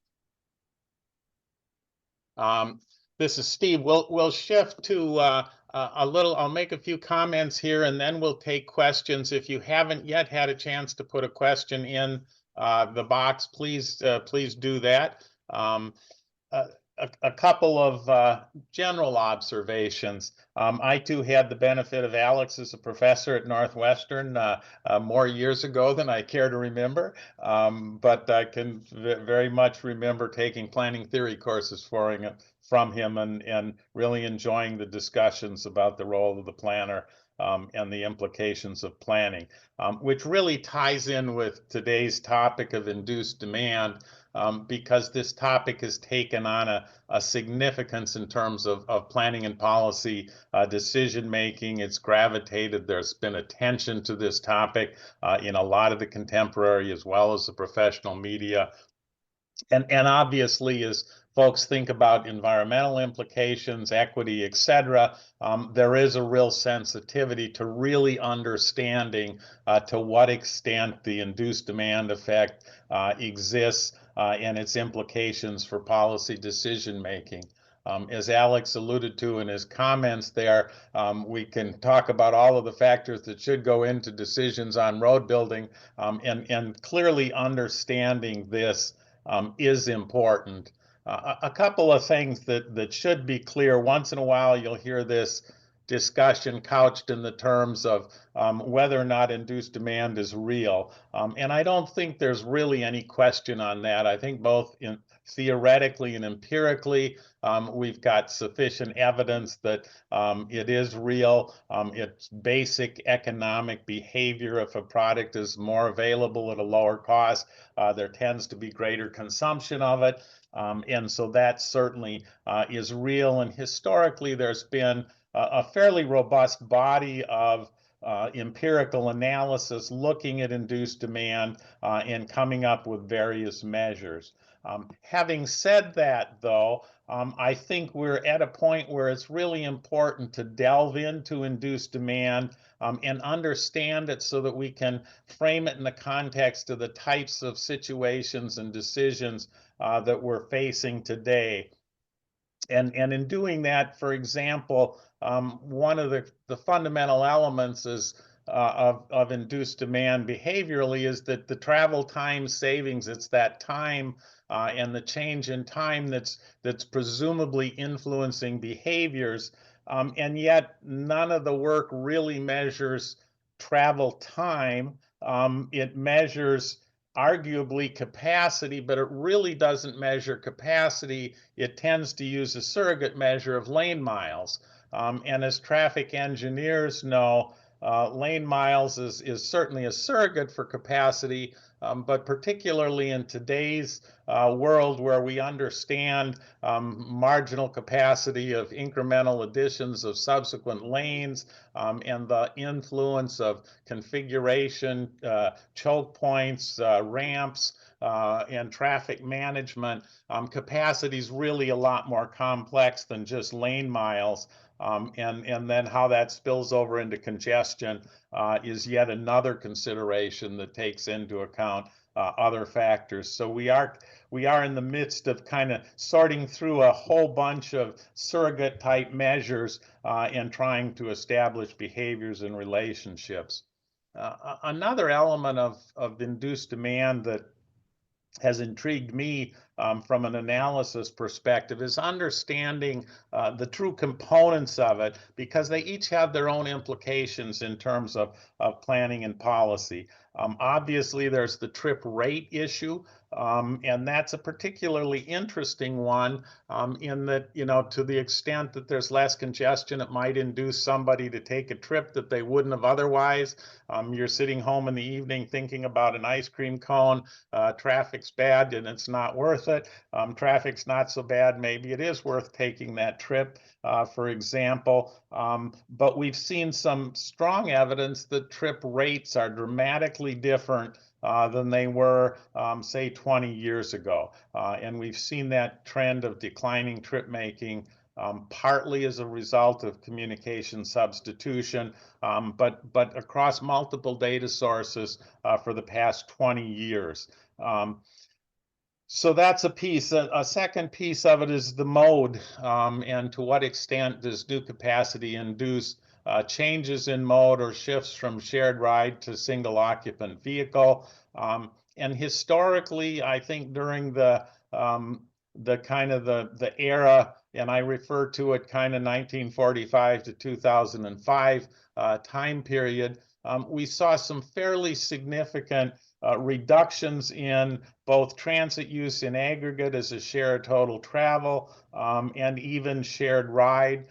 [SPEAKER 3] This is Steve. We'll shift to a little. I'll make a few comments here, and then we'll take questions. If you haven't yet had a chance to put a question in the box, please do that. A couple of general observations. I too had the benefit of Alex as a professor at Northwestern more years ago than I care to remember, but I can very much remember taking planning theory courses from him and really enjoying the discussions about the role of the planner and the implications of planning, which really ties in with today's topic of induced demand. Because this topic has taken on a significance in terms of planning and policy decision making. It's gravitated. There's been attention to this topic in a lot of the contemporary as well as the professional media. And obviously, as folks think about environmental implications, equity, et cetera, there is a real sensitivity to really understanding to what extent the induced demand effect exists and its implications for policy decision making. As Alex alluded to in his comments there, we can talk about all of the factors that should go into decisions on road building, and clearly understanding this is important. A couple of things that should be clear. Once in a while, you'll hear this discussion couched in the terms of whether or not induced demand is real. And I don't think there's really any question on that. I think both theoretically and empirically, we've got sufficient evidence that it is real. It's basic economic behavior. If a product is more available at a lower cost, there tends to be greater consumption of it. And so that certainly is real. And historically, there's been a fairly robust body of empirical analysis looking at induced demand and coming up with various measures. Having said that, though, I think we're at a point where it's really important to delve into induced demand and understand it so that we can frame it in the context of the types of situations and decisions that we're facing today. And in doing that, for example, one of the fundamental elements is of induced demand behaviorally is that the travel time savings, it's that time and the change in time that's presumably influencing behaviors. And yet none of the work really measures travel time. It measures arguably capacity, but it really doesn't measure capacity. It tends to use a surrogate measure of lane miles. And as traffic engineers know, lane miles is certainly a surrogate for capacity, but particularly in today's world where we understand marginal capacity of incremental additions of subsequent lanes and the influence of configuration, choke points, ramps, and traffic management, capacity is really a lot more complex than just lane miles. And then how that spills over into congestion is yet another consideration that takes into account other factors. So we are in the midst of kind of sorting through a whole bunch of surrogate type measures and trying to establish behaviors and relationships. Another element of induced demand that has intrigued me from an analysis perspective is understanding the true components of it, because they each have their own implications in terms of planning and policy. Obviously, there's the trip rate issue, and that's a particularly interesting one in that, you know, to the extent that there's less congestion, it might induce somebody to take a trip that they wouldn't have otherwise. You're sitting home in the evening thinking about an ice cream cone, traffic's bad and it's not worth it. Traffic's not so bad, maybe it is worth taking that trip, for example. But we've seen some strong evidence that trip rates are dramatically different than they were, say, 20 years ago. And we've seen that trend of declining trip making partly as a result of communication substitution, but across multiple data sources for the past 20 years. So that's a piece. A second piece of it is the mode, and to what extent does new capacity induce changes in mode or shifts from shared ride to single occupant vehicle. And historically, I think during the kind of the era, and I refer to it kind of 1945 to 2005 time period, we saw some fairly significant reductions in both transit use in aggregate as a share of total travel and even shared ride,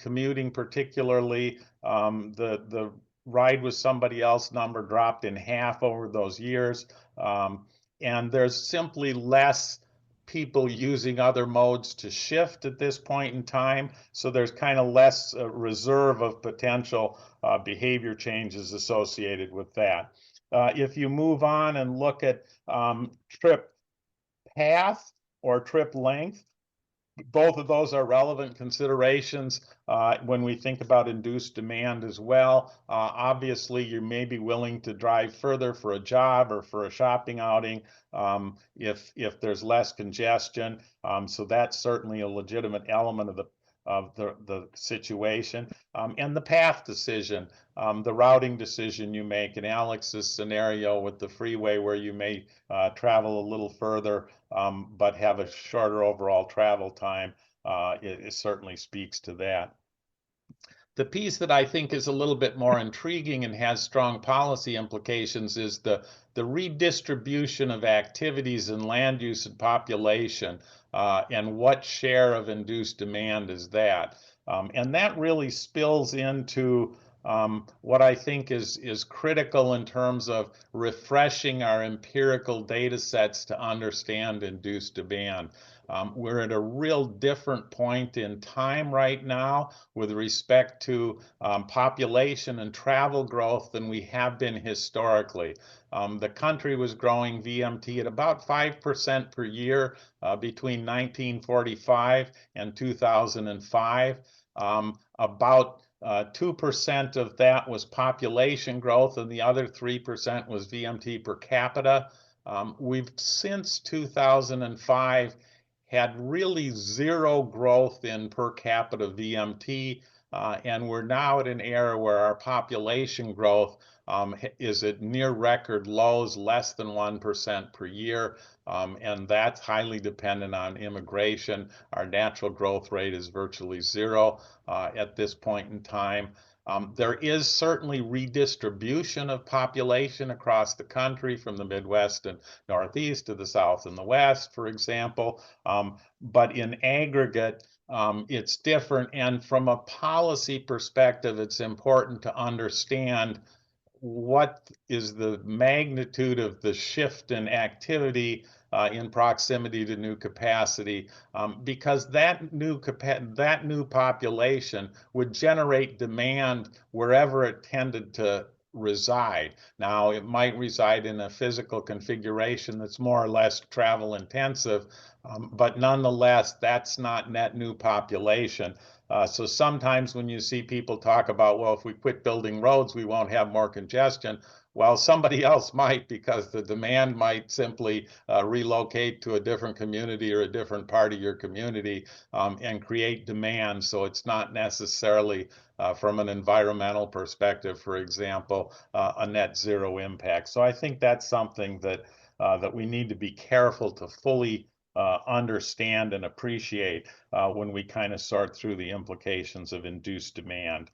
[SPEAKER 3] commuting particularly. The ride with somebody else number dropped in half over those years. And there's simply less people using other modes to shift at this point in time. So there's kind of less reserve of potential behavior changes associated with that. If you move on and look at trip path or trip length, both of those are relevant considerations when we think about induced demand as well. Obviously, you may be willing to drive further for a job or for a shopping outing if there's less congestion. So that's certainly a legitimate element of the situation. And the path decision, the routing decision you make in Alex's scenario with the freeway where you may travel a little further but have a shorter overall travel time, it certainly speaks to that. The piece that I think is a little bit more intriguing and has strong policy implications is the redistribution of activities in land use and population, and what share of induced demand is that. And that really spills into what I think is critical in terms of refreshing our empirical data sets to understand induced demand. We're at a real different point in time right now with respect to population and travel growth than we have been historically. The country was growing VMT at about 5% per year between 1945 and 2005. About 2% of that was population growth, and the other 3% was VMT per capita. We've since 2005 had really zero growth in per capita VMT, and we're now at an era where our population growth is at near record lows, less than 1% per year, and that's highly dependent on immigration. Our natural growth rate is virtually zero at this point in time. There is certainly redistribution of population across the country from the Midwest and Northeast to the South and the West, for example. But in aggregate, it's different. And from a policy perspective, it's important to understand what is the magnitude of the shift in activity in proximity to new capacity, because that new population would generate demand wherever it tended to reside. Now, it might reside in a physical configuration that's more or less travel intensive, but nonetheless, that's not net new population. So sometimes when you see people talk about, well, if we quit building roads, we won't have more congestion. Well, somebody else might, because the demand might simply relocate to a different community or a different part of your community and create demand. So it's not necessarily from an environmental perspective, for example, a net zero impact. So I think that's something that that we need to be careful to fully understand and appreciate when we kind of sort through the implications of induced demand.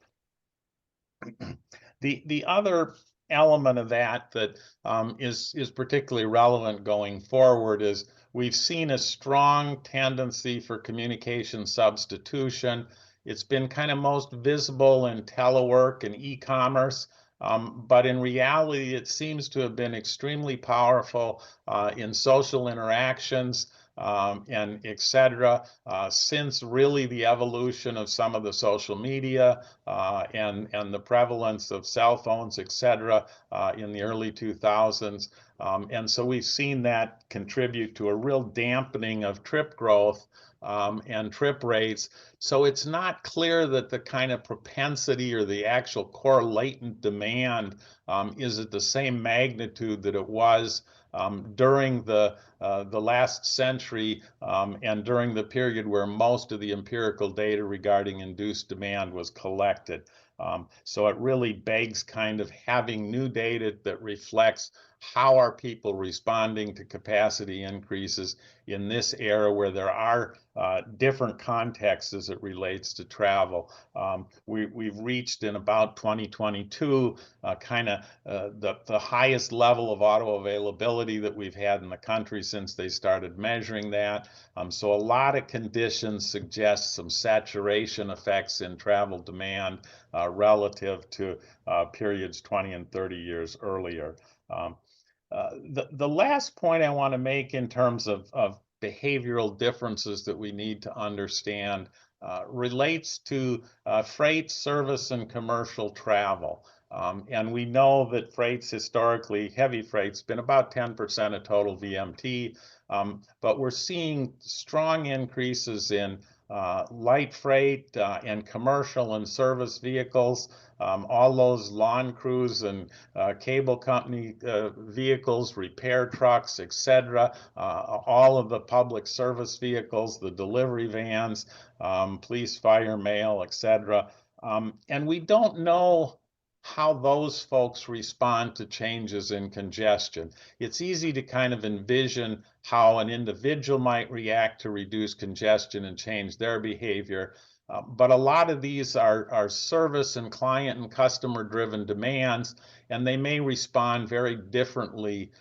[SPEAKER 3] The other element of that that is particularly relevant going forward is we've seen a strong tendency for communication substitution. It's been kind of most visible in telework and e-commerce. But in reality, it seems to have been extremely powerful in social interactions and et cetera, since really the evolution of some of the social media and the prevalence of cell phones, et cetera, in the early 2000s. And so we've seen that contribute to a real dampening of trip growth and trip rates. So it's not clear that the kind of propensity or the actual core latent demand is at the same magnitude that it was during the last century and during the period where most of the empirical data regarding induced demand was collected. So it really begs kind of having new data that reflects how are people responding to capacity increases in this era where there are different contexts as it relates to travel. We've reached in about 2022 kind of the highest level of auto availability that we've had in the country since they started measuring that. So a lot of conditions suggest some saturation effects in travel demand relative to periods 20 and 30 years earlier. The last point I want to make in terms of behavioral differences that we need to understand relates to freight, service, and commercial travel. And we know that freight's historically, heavy freight's been about 10% of total VMT, but we're seeing strong increases in light freight and commercial and service vehicles, all those lawn crews and cable company vehicles, repair trucks, etc., all of the public service vehicles, the delivery vans, police, fire, mail, etc. And we don't know how those folks respond to changes in congestion. It's easy to kind of envision how an individual might react to reduced congestion and change their behavior. But a lot of these are service and client and customer driven demands, and they may respond very differently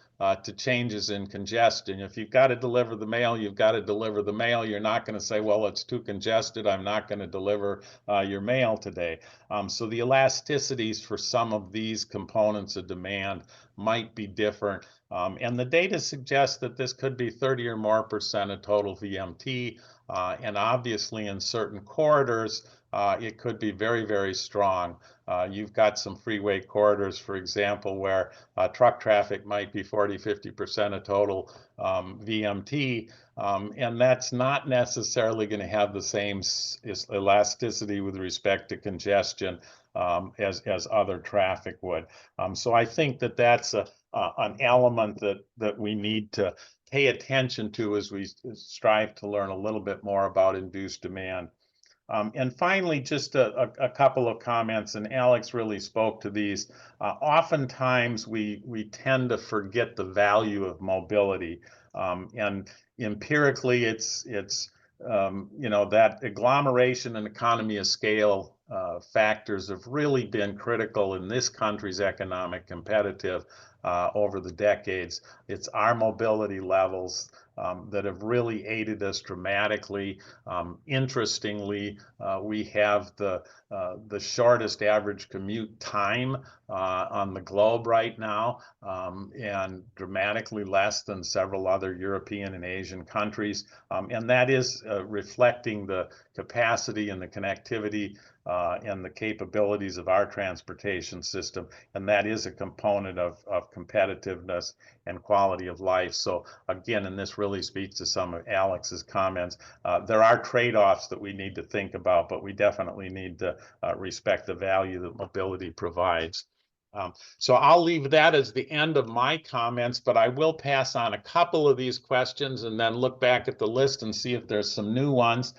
[SPEAKER 3] to changes in congestion. If you've got to deliver the mail, you've got to deliver the mail. You're not going to say, well, it's too congested, I'm not going to deliver your mail today. So the elasticities for some of these components of demand might be different. And the data suggests that this could be 30 or more % of total VMT. And obviously in certain corridors, it could be very, very strong. You've got some freeway corridors, for example, where truck traffic might be 40, 50% of total VMT, and that's not necessarily going to have the same elasticity with respect to congestion as other traffic would. So I think that that's an element that we need to pay attention to as we strive to learn a little bit more about induced demand. And finally, just a couple of comments, and Alex really spoke to these. Oftentimes, we tend to forget the value of mobility, and empirically, it's you know, that agglomeration and economy of scale factors have really been critical in this country's economic competitive over the decades. It's our mobility levels that have really aided us dramatically. Interestingly, we have the shortest average commute time on the globe right now, and dramatically less than several other European and Asian countries. And that is reflecting the capacity and the connectivity and the capabilities of our transportation system. And that is a component of competitiveness and quality of life. So again, and this really speaks to some of Alex's comments, there are trade-offs that we need to think about, but we definitely need to respect the value that mobility provides. So I'll leave that as the end of my comments, but I will pass on a couple of these questions and then look back at the list and see if there's some new ones.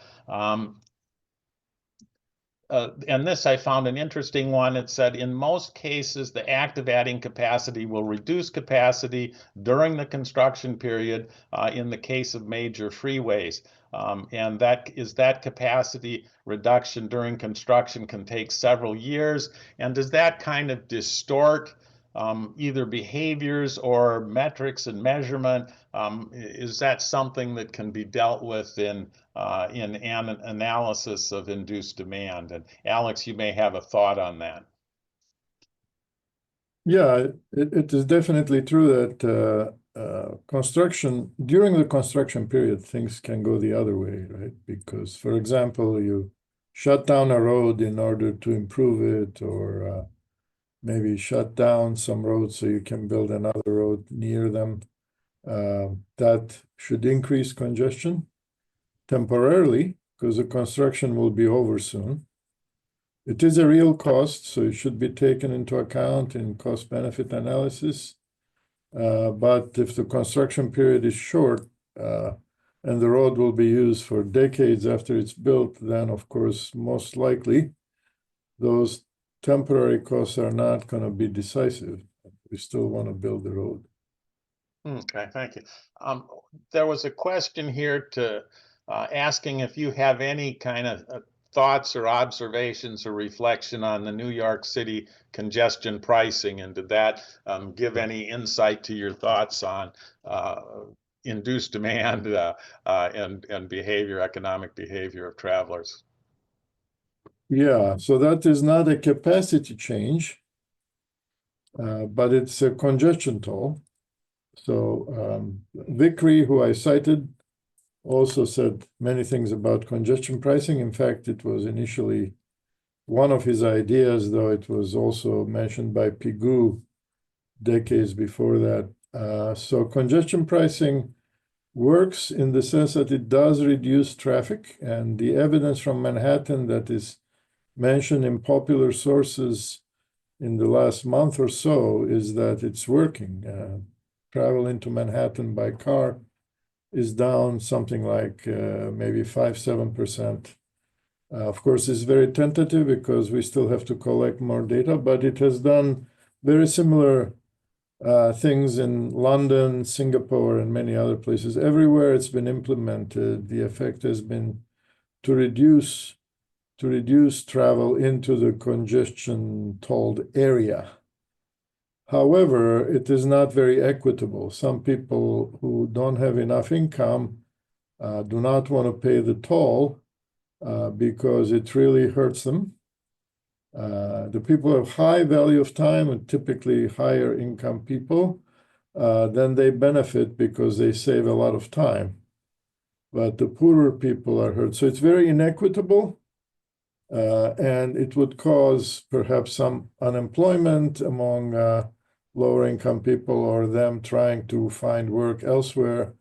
[SPEAKER 3] And this, I found an interesting one. It said, in most cases, the act of adding capacity will reduce capacity during the construction period in the case of major freeways. And that capacity reduction during construction can take several years. And does that kind of distort either behaviors or metrics and measurement? Is that something that can be dealt with in an analysis of induced demand? And Alex, you may have a thought on that.
[SPEAKER 2] Yeah, it is definitely true that during the construction period, things can go the other way, right? Because, for example, you shut down a road in order to improve it, or maybe shut down some roads so you can build another road near them. That should increase congestion temporarily because the construction will be over soon. It is a real cost, so it should be taken into account in cost-benefit analysis. But if the construction period is short and the road will be used for decades after it's built, then of course, most likely, those temporary costs are not going to be decisive. We still want to build the road.
[SPEAKER 3] Okay, thank you. There was a question here to asking if you have any kind of thoughts or observations or reflection on the New York City congestion pricing, and did that give any insight to your thoughts on induced demand and behavior, economic behavior of travelers?
[SPEAKER 2] Yeah, so that is not a capacity change, but it's a congestion toll. So Vickery, who I cited, also said many things about congestion pricing. In fact, it was initially one of his ideas, though it was also mentioned by Pigou decades before that. So congestion pricing works in the sense that it does reduce traffic, and the evidence from Manhattan that is mentioned in popular sources in the last month or so is that it's working. Travel into Manhattan by car is down something like maybe 5-7%. Of course, it's very tentative because we still have to collect more data, but it has done very similar things in London, Singapore, and many other places. Everywhere it's been implemented, the effect has been to reduce travel into the congestion-tolled area. However, it is not very equitable. Some people who don't have enough income do not want to pay the toll because it really hurts them. The people who have high value of time and typically higher income people, then they benefit because they save a lot of time. But the poorer people are hurt. So it's very inequitable. And it would cause perhaps some unemployment among lower income people, or them trying to find work elsewhere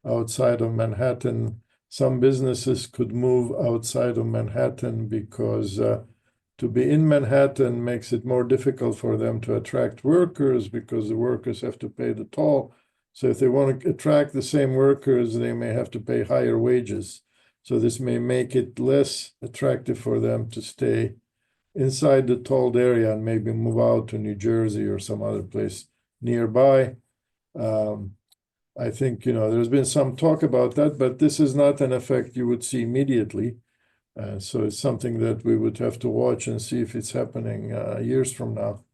[SPEAKER 2] outside of Manhattan. Some businesses could move outside of Manhattan because to be in Manhattan makes it more difficult for them to attract workers because the workers have to pay the toll. So if they want to attract the same workers, they may have to pay higher wages. So this may make it less attractive for them to stay inside the tolled area and maybe move out to New Jersey or some other place nearby. I think, there's been some talk about that, but this is not an effect you would see immediately. So it's something that we would have to watch and see if it's happening years from now.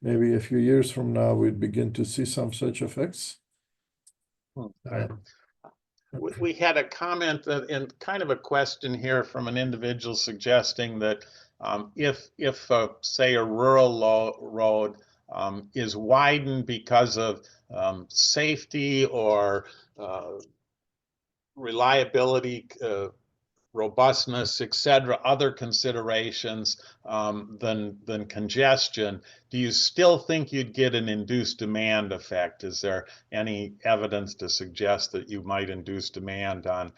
[SPEAKER 2] Maybe a few years from now, we'd begin to see some such effects.
[SPEAKER 3] We had a comment and kind of a question here from an individual suggesting that if say a rural road is widened because of safety or reliability, robustness, etc., other considerations than congestion, do you still think you'd get an induced demand effect? Is there any evidence to suggest that you might induce demand on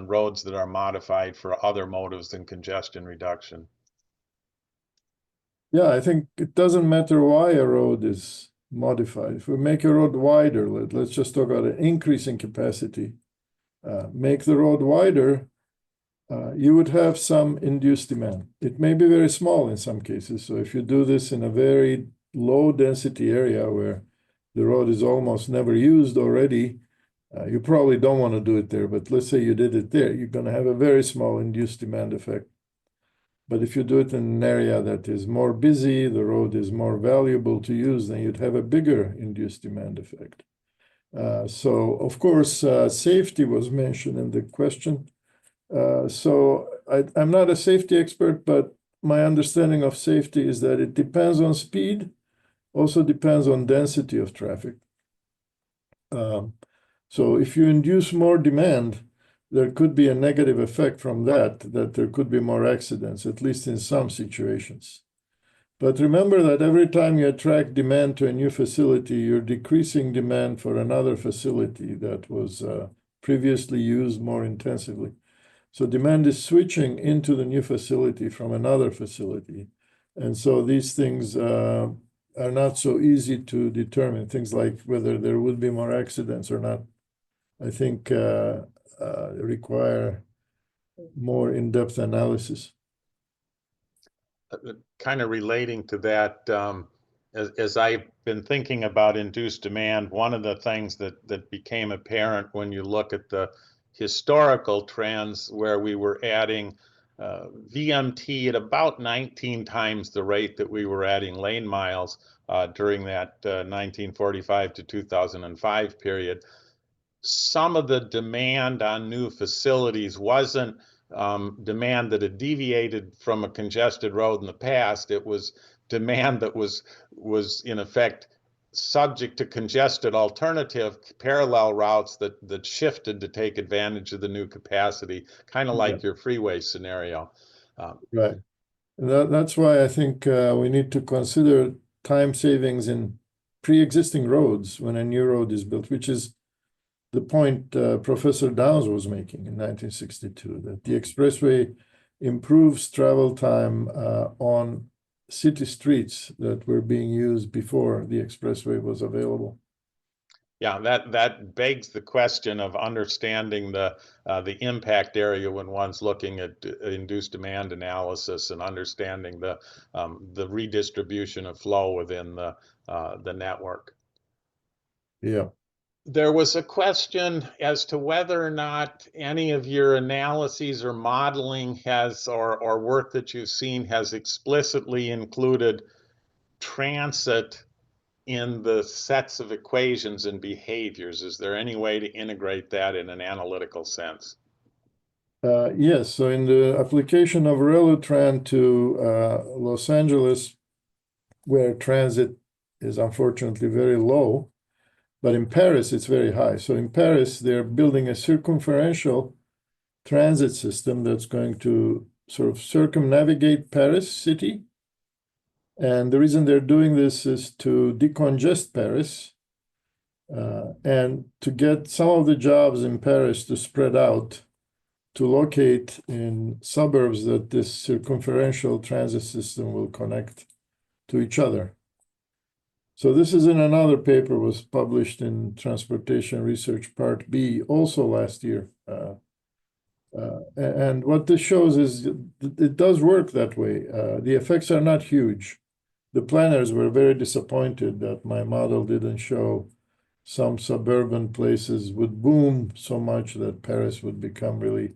[SPEAKER 3] roads that are modified for other motives than congestion reduction?
[SPEAKER 2] Yeah, I think it doesn't matter why a road is modified. If we make a road wider, let's just talk about an increase in capacity, make the road wider, you would have some induced demand. It may be very small in some cases. So if you do this in a very low density area where the road is almost never used already, you probably don't want to do it there. But let's say you did it there, you're going to have a very small induced demand effect. But if you do it in an area that is more busy, the road is more valuable to use, then you'd have a bigger induced demand effect. So, of course, safety was mentioned in the question. So I'm not a safety expert, but my understanding of safety is that it depends on speed, also depends on density of traffic. So if you induce more demand, there could be a negative effect from that there could be more accidents, at least in some situations. But remember that every time you attract demand to a new facility, you're decreasing demand for another facility that was previously used more intensively. So demand is switching into the new facility from another facility. And so these things are not so easy to determine. Things like whether there would be more accidents or not, I think require more in-depth analysis.
[SPEAKER 3] Kind of relating to that, as I've been thinking about induced demand, one of the things that became apparent when you look at the historical trends where we were adding VMT at about 19 times the rate that we were adding lane miles during that 1945 to 2005 period. Some of the demand on new facilities wasn't demand that had deviated from a congested road in the past. It was demand that was in effect subject to congested alternative parallel routes that shifted to take advantage of the new capacity, kind of like your freeway scenario.
[SPEAKER 2] Right. That's why I think we need to consider time savings in pre-existing roads when a new road is built, which is the point Professor Downs was making in 1962, that the expressway improves travel time on city streets that were being used before the expressway was available.
[SPEAKER 3] Yeah, that begs the question of understanding the impact area when one's looking at induced demand analysis and understanding the redistribution of flow within the network.
[SPEAKER 2] Yeah.
[SPEAKER 3] There was a question as to whether or not any of your analyses or modeling has, or work that you've seen has explicitly included transit in the sets of equations and behaviors. Is there any way to integrate that in an analytical sense?
[SPEAKER 2] Yes, so in the application of Relutran to Los Angeles, where transit is unfortunately very low, but in Paris, it's very high. So in Paris, they're building a circumferential transit system that's going to sort of circumnavigate Paris city. And the reason they're doing this is to decongest Paris and to get some of the jobs in Paris to spread out, to locate in suburbs that this circumferential transit system will connect to each other. So this is in another paper, was published in Transportation Research Part B also last year. And what this shows is it does work that way. The effects are not huge. The planners were very disappointed that my model didn't show some suburban places would boom so much that Paris would become really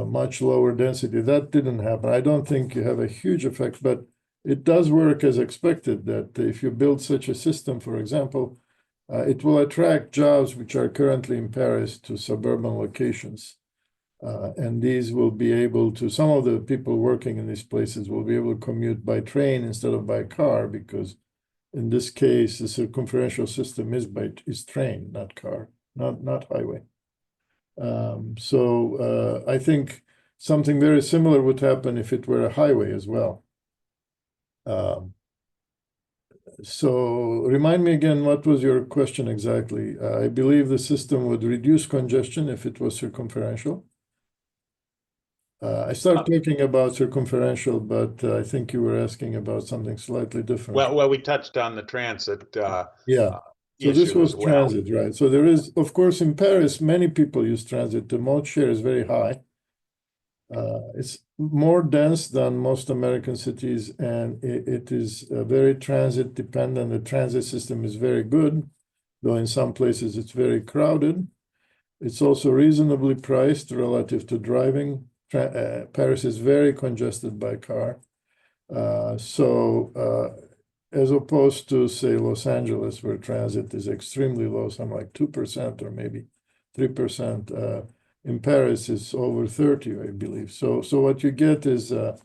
[SPEAKER 2] much lower density. That didn't happen. I don't think you have a huge effect, but it does work as expected that if you build such a system, for example, it will attract jobs which are currently in Paris to suburban locations. And these will be able to, some of the people working in these places will be able to commute by train instead of by car, because in this case, the circumferential system is train, not car, not highway. So I think something very similar would happen if it were a highway as well. So remind me again, what was your question exactly? I believe the system would reduce congestion if it was circumferential. I started talking about circumferential, but I think you were asking about something slightly different.
[SPEAKER 3] Well, we touched on the transit
[SPEAKER 2] Yeah. So this
[SPEAKER 3] issue
[SPEAKER 2] was
[SPEAKER 3] as well.
[SPEAKER 2] transit, right? So there is, of course, in Paris, many people use transit. The mode share is very high. It's more dense than most American cities, and it is very transit dependent. The transit system is very good, though in some places it's very crowded. It's also reasonably priced relative to driving. Paris is very congested by car. As opposed to, say, Los Angeles, where transit is extremely low, something like 2% or maybe 3%. In Paris, it's over 30, I believe. So what you get is a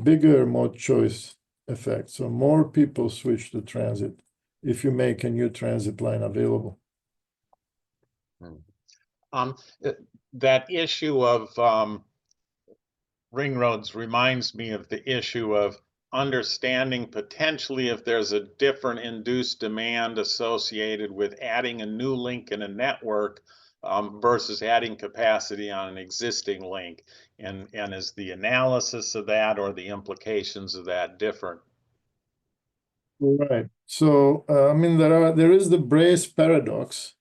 [SPEAKER 2] bigger mode choice effect. So more people switch to transit if you make a new transit line available.
[SPEAKER 3] That issue of ring roads reminds me of the issue of understanding potentially if there's a different induced demand associated with adding a new link in a network versus adding capacity on an existing link, and is the analysis of that or the implications of that different?
[SPEAKER 2] Right. So I mean, there is the Brace paradox,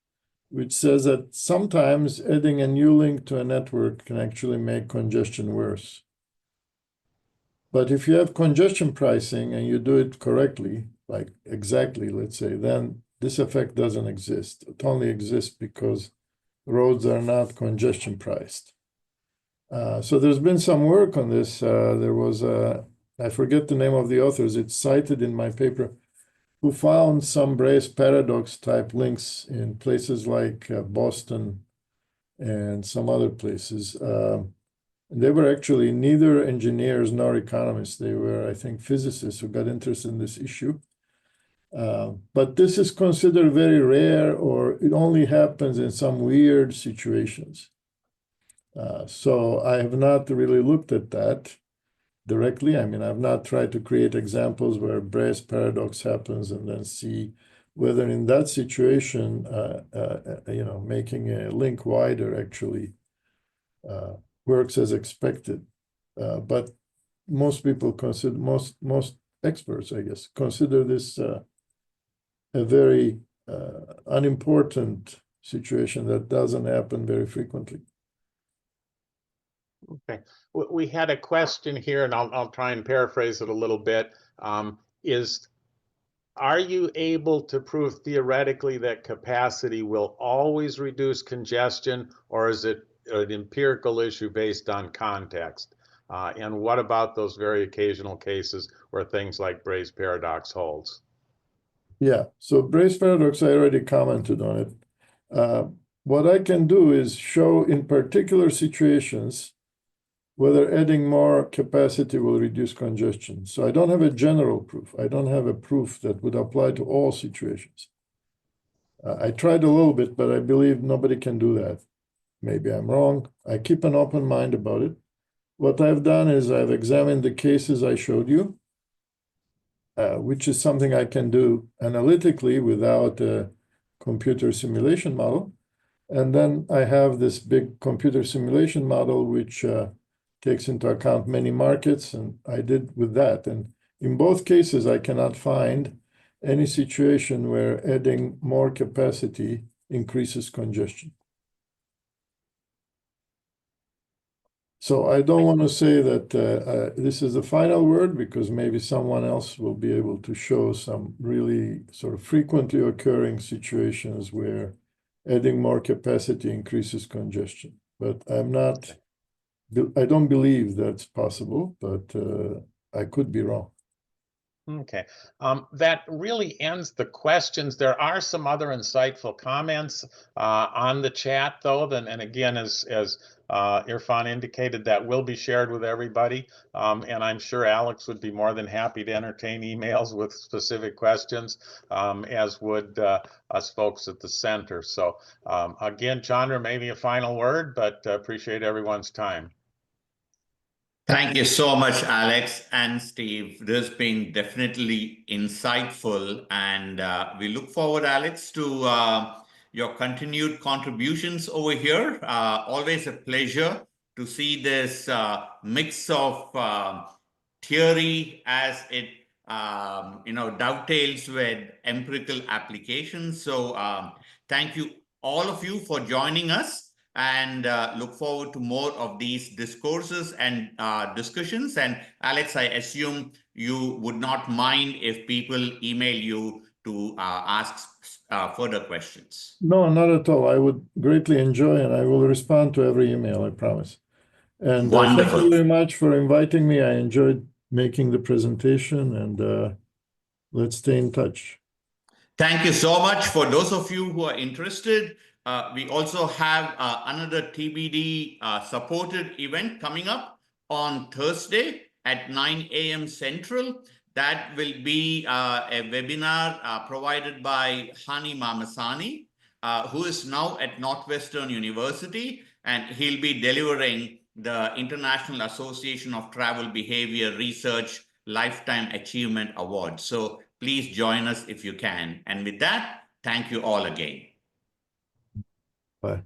[SPEAKER 2] which says that sometimes adding a new link to a network can actually make congestion worse. But if you have congestion pricing and you do it correctly, like exactly, let's say, then this effect doesn't exist. It only exists because roads are not congestion priced. So there's been some work on this. There was I forget the name of the authors, it's cited in my paper, who found some Brace paradox type links in places like Boston and some other places. They were actually neither engineers nor economists. They were, I think, physicists who got interested in this issue. But this is considered very rare, or it only happens in some weird situations. So I have not really looked at that directly. I mean, I've not tried to create examples where Brace paradox happens and then see whether in that situation, making a link wider actually works as expected. But most people consider, most experts, I guess, consider this a very unimportant situation that doesn't happen very frequently.
[SPEAKER 3] Okay, we had a question here, and I'll try and paraphrase it a little bit. Are you able to prove theoretically that capacity will always reduce congestion, or is it an empirical issue based on context? And what about those very occasional cases where things like Brace paradox holds?
[SPEAKER 2] Yeah, so Brace paradox, I already commented on it. What I can do is show in particular situations whether adding more capacity will reduce congestion. So I don't have a general proof. I don't have a proof that would apply to all situations. I tried a little bit, but I believe nobody can do that. Maybe I'm wrong. I keep an open mind about it. What I've done is I've examined the cases I showed you, which is something I can do analytically without a computer simulation model. And then I have this big computer simulation model, which takes into account many markets, and I did with that. And in both cases, I cannot find any situation where adding more capacity increases congestion. So I don't want to say that this is the final word, because maybe someone else will be able to show some really sort of frequently occurring situations where adding more capacity increases congestion. But I'm not I don't believe that's possible, but I could be wrong.
[SPEAKER 3] Okay, that really ends the questions. There are some other insightful comments on the chat, though. And again, as Irfan indicated, that will be shared with everybody. And I'm sure Alex would be more than happy to entertain emails with specific questions, as would us folks at the center. So again, Chandra, maybe a final word, but appreciate everyone's time.
[SPEAKER 1] Thank you so much, Alex and Steve. This has been definitely insightful, and we look forward, Alex, to your continued contributions over here. Always a pleasure to see this mix of theory as it dovetails with empirical applications. So thank you all of you for joining us, and look forward to more of these discourses and discussions. And Alex, I assume you would not mind if people email you to ask further questions.
[SPEAKER 2] No, not at all. I would greatly enjoy, and I will respond to every email, I promise. And thank
[SPEAKER 1] Wonderful.
[SPEAKER 2] you very much for inviting me. I enjoyed making the presentation, and let's stay in touch.
[SPEAKER 1] Thank you so much. For those of you who are interested, we also have another TBD supported event coming up on Thursday at 9 a.m. Central. That will be a webinar provided by Hani Mamasani, who is now at Northwestern University, and he'll be delivering the International Association of Travel Behavior Research Lifetime Achievement Award. So please join us if you can. And with that, thank you all again.
[SPEAKER 2] Bye.